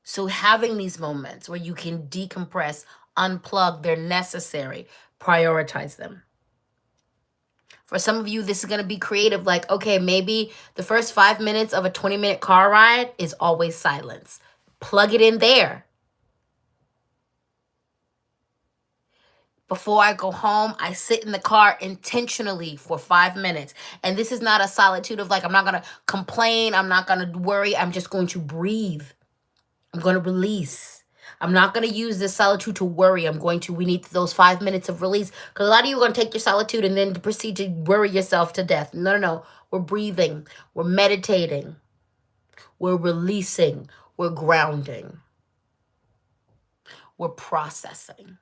So having these moments where you can decompress, unplug, they're necessary. prioritize them. For some of you, this is going to be creative. Like, okay, maybe the first 5 minutes of a 20-minute car ride is always silence. Plug it in there. Before I go home, I sit in the car intentionally for 5 minutes. And this is not a solitude of like, I'm not going to complain. I'm not going to worry. I'm just going to breathe. I'm going to release. I'm not going to use this solitude to worry. We need those 5 minutes of release. Because a lot of you are going to take your solitude and then proceed to worry yourself to death. No. We're breathing. We're meditating. We're releasing. We're grounding. We're processing.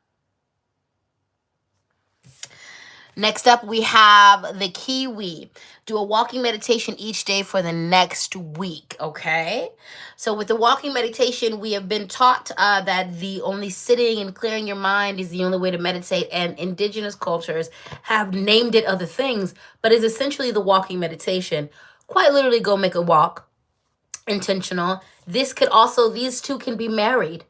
Next up, we have the Kiwi. Do a walking meditation each day for the next week, okay? So with the walking meditation, we have been taught that the only sitting and clearing your mind is the only way to meditate, and indigenous cultures have named it other things, but it's essentially the walking meditation. Quite literally go make a walk, intentional. These two can be married.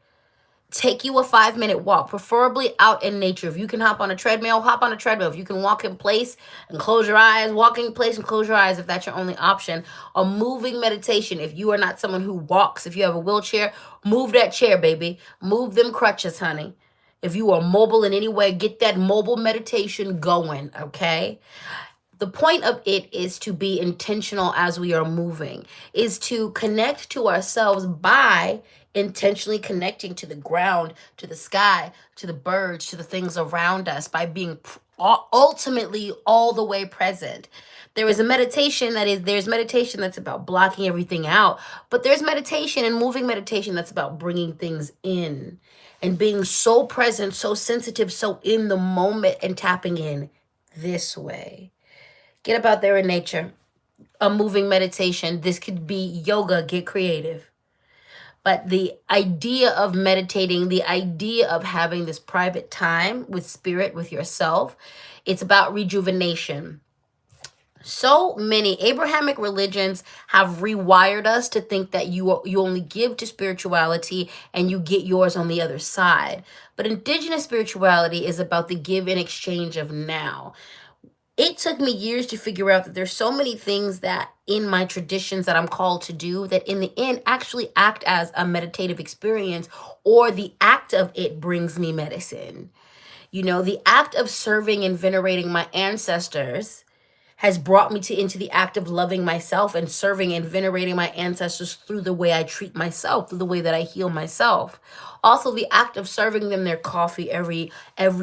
Take you a 5-minute walk, preferably out in nature. If you can hop on a treadmill, hop on a treadmill. If you can walk in place and close your eyes, walk in place and close your eyes if that's your only option. A moving meditation. If you are not someone who walks, if you have a wheelchair, move that chair, baby. Move them crutches, honey. If you are mobile in any way, get that mobile meditation going, okay? The point of it is to be intentional as we are moving, is to connect to ourselves by intentionally connecting to the ground, to the sky, to the birds, to the things around us, by being ultimately all the way present. There's meditation that's about blocking everything out, but there's meditation and moving meditation that's about bringing things in and being so present, so sensitive, so in the moment and tapping in this way. Get up out there in nature. A moving meditation. This could be yoga. Get creative. But the idea of meditating, the idea of having this private time with spirit, with yourself, it's about rejuvenation. So many Abrahamic religions have rewired us to think that you only give to spirituality and you get yours on the other side. But indigenous spirituality is about the give and exchange of now. It took me years to figure out that there's so many things that in my traditions that I'm called to do that in the end actually act as a meditative experience, or the act of it brings me medicine. The act of serving and venerating my ancestors has brought me into the act of loving myself and serving and venerating my ancestors through the way I treat myself, through the way that I heal myself. Also, the act of serving them their coffee every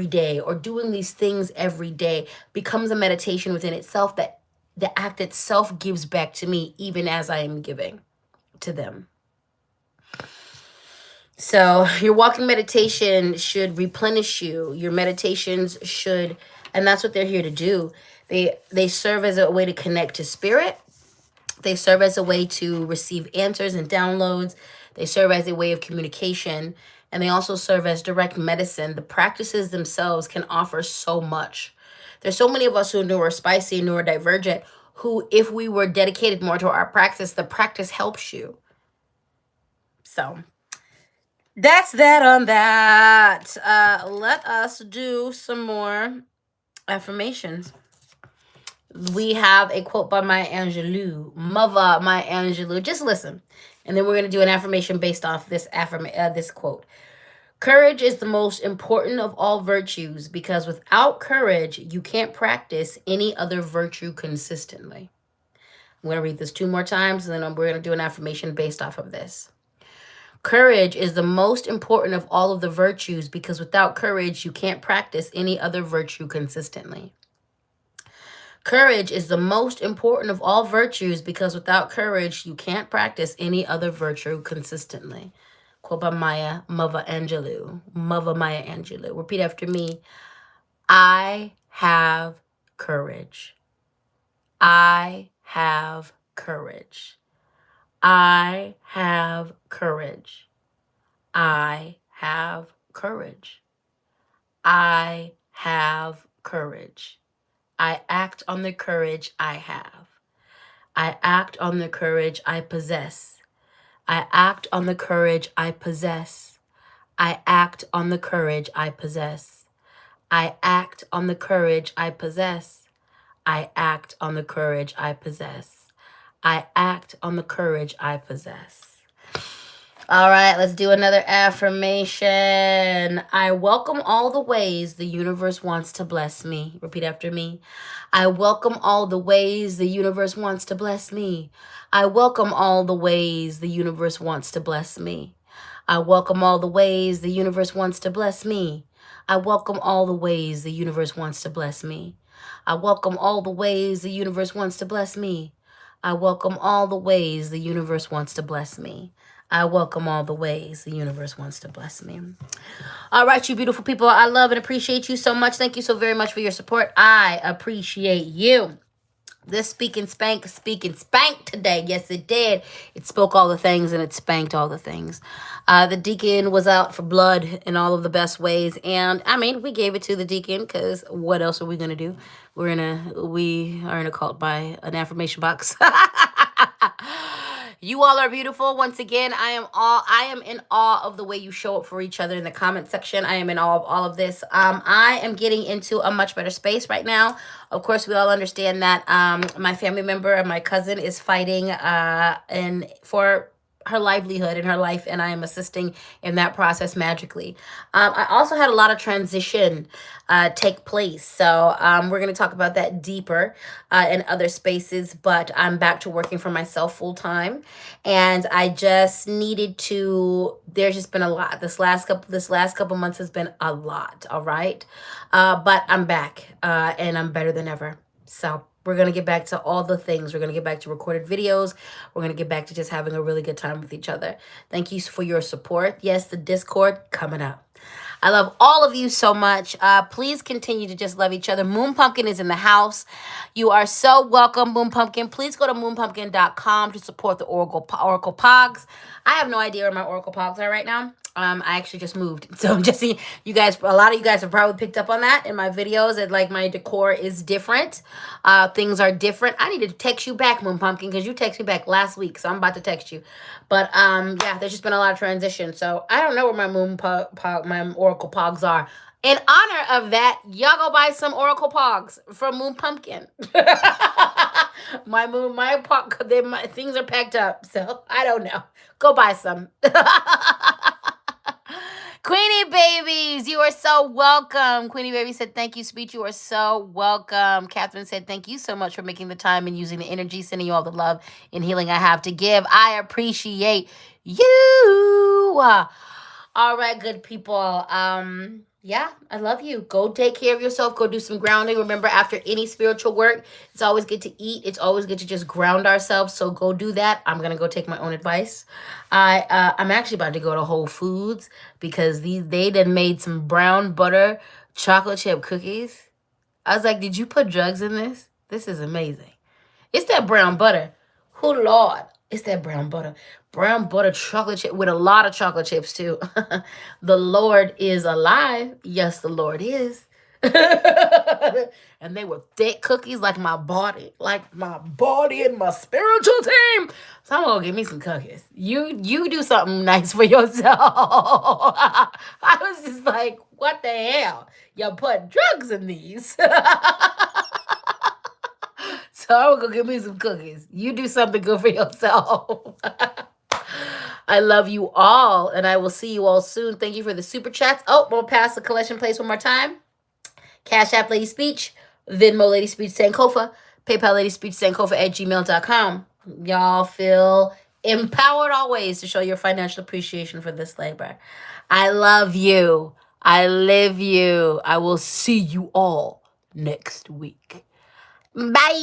day, or doing these things every day, becomes a meditation within itself, that the act itself gives back to me even as I am giving to them. So your walking meditation should replenish you. Your meditations should, and that's what they're here to do. They serve as a way to connect to spirit. They serve as a way to receive answers and downloads. They serve as a way of communication. And they also serve as direct medicine. The practices themselves can offer so much. There's so many of us who are neurospicy and neurodivergent who, if we were dedicated more to our practice, the practice helps you. So that's that on that. Let us do some more affirmations. We have a quote by Maya Angelou. Mother Maya Angelou. Just listen. And then we're going to do an affirmation based off this quote. Courage is the most important of all virtues, because without courage, you can't practice any other virtue consistently. I'm going to read this 2 more times, and then we're going to do an affirmation based off of this. Courage is the most important of all of the virtues, because without courage, you can't practice any other virtue consistently. Courage is the most important of all virtues, because without courage, you can't practice any other virtue consistently. Quote by Maya Angelou. Mother Maya Angelou. Repeat after me. I have courage. I have courage. I have courage. I have courage. I have courage. I act on the courage I have. I act on the courage I possess. I act on the courage I possess. I act on the courage I possess. I act on the courage I possess. I act on the courage I possess. I act on the courage I possess. All right, let's do another affirmation. I welcome all the ways the universe wants to bless me. Repeat after me. I welcome all the ways the universe wants to bless me. I welcome all the ways the universe wants to bless me. I welcome all the ways the universe wants to bless me. I welcome all the ways the universe wants to bless me. I welcome all the ways the universe wants to bless me. I welcome all the ways the universe wants to bless me. I welcome all the ways the universe wants to bless me. All right, you beautiful people. I love and appreciate you so much. Thank you so very much for your support. I appreciate you. This speaking spank today. Yes, it did. It spoke all the things and it spanked all the things. The deacon was out for blood in all of the best ways. And I mean, we gave it to the deacon because what else are we going to do? We are in a cult by an affirmation box. You all are beautiful. Once again, I am in awe of the way you show up for each other in the comment section. I am in awe of all of this. I am getting into a much better space right now. Of course, we all understand that my family member and my cousin is fighting for her livelihood in her life, and I am assisting in that process magically. I also had a lot of transition take place, so we're going to talk about that deeper in other spaces, but I'm back to working for myself full time, and I just needed to, there's just been a lot. This last couple months has been a lot, all right? But I'm back, and I'm better than ever. So we're going to get back to all the things. We're going to get back to recorded videos. We're going to get back to just having a really good time with each other. Thank you for your support. Yes, the Discord coming up. I love all of you so much. Please continue to just love each other. Moon Pumpkin is in the house. You are so welcome, Moon Pumpkin. Please go to moonpumpkin.com to support the Oracle Pogs. I have no idea where my Oracle Pogs are right now. I actually just moved. So just see, you guys, a lot of you guys have probably picked up on that in my videos. That like my decor is different. Things are different. I need to text you back, Moon Pumpkin, because you texted me back last week. So I'm about to text you. But yeah, there's just been a lot of transition. So I don't know where my my Oracle Pogs are. In honor of that, y'all go buy some Oracle Pogs from Moon Pumpkin. my things are packed up, so I don't know. Go buy some. Queenie Babies, you are so welcome. Queenie Baby said, thank you, Speech. You are so welcome. Catherine said, thank you so much for making the time and using the energy, sending you all the love and healing I have to give. I appreciate you. All right, good people. Yeah, I love you. Go take care of yourself. Go do some grounding. Remember, after any spiritual work, it's always good to eat. It's always good to just ground ourselves. So go do that. I'm gonna go take my own advice. I'm actually about to go to Whole Foods because they done made some brown butter chocolate chip cookies. I was like, did you put drugs in this? This is amazing. It's that brown butter. Oh Lord, it's that brown butter. Brown butter chocolate chip with a lot of chocolate chips too. The Lord is alive. Yes, the Lord is. And they were thick cookies like my body and my spiritual team. So I'm gonna give me some cookies. You do something nice for yourself. I was just like, what the hell? You put drugs in these. So I'm gonna go get me some cookies. You do something good for yourself. I love you all, and I will see you all soon. Thank you for the super chats. Oh, we'll pass the collection place one more time. Cash App LadySpeech, Venmo LadySpeech Sankofa, PayPal LadySpeech Sankofa at gmail.com. Y'all feel empowered always to show your financial appreciation for this labor. I love you. I live you. I will see you all next week. Bye.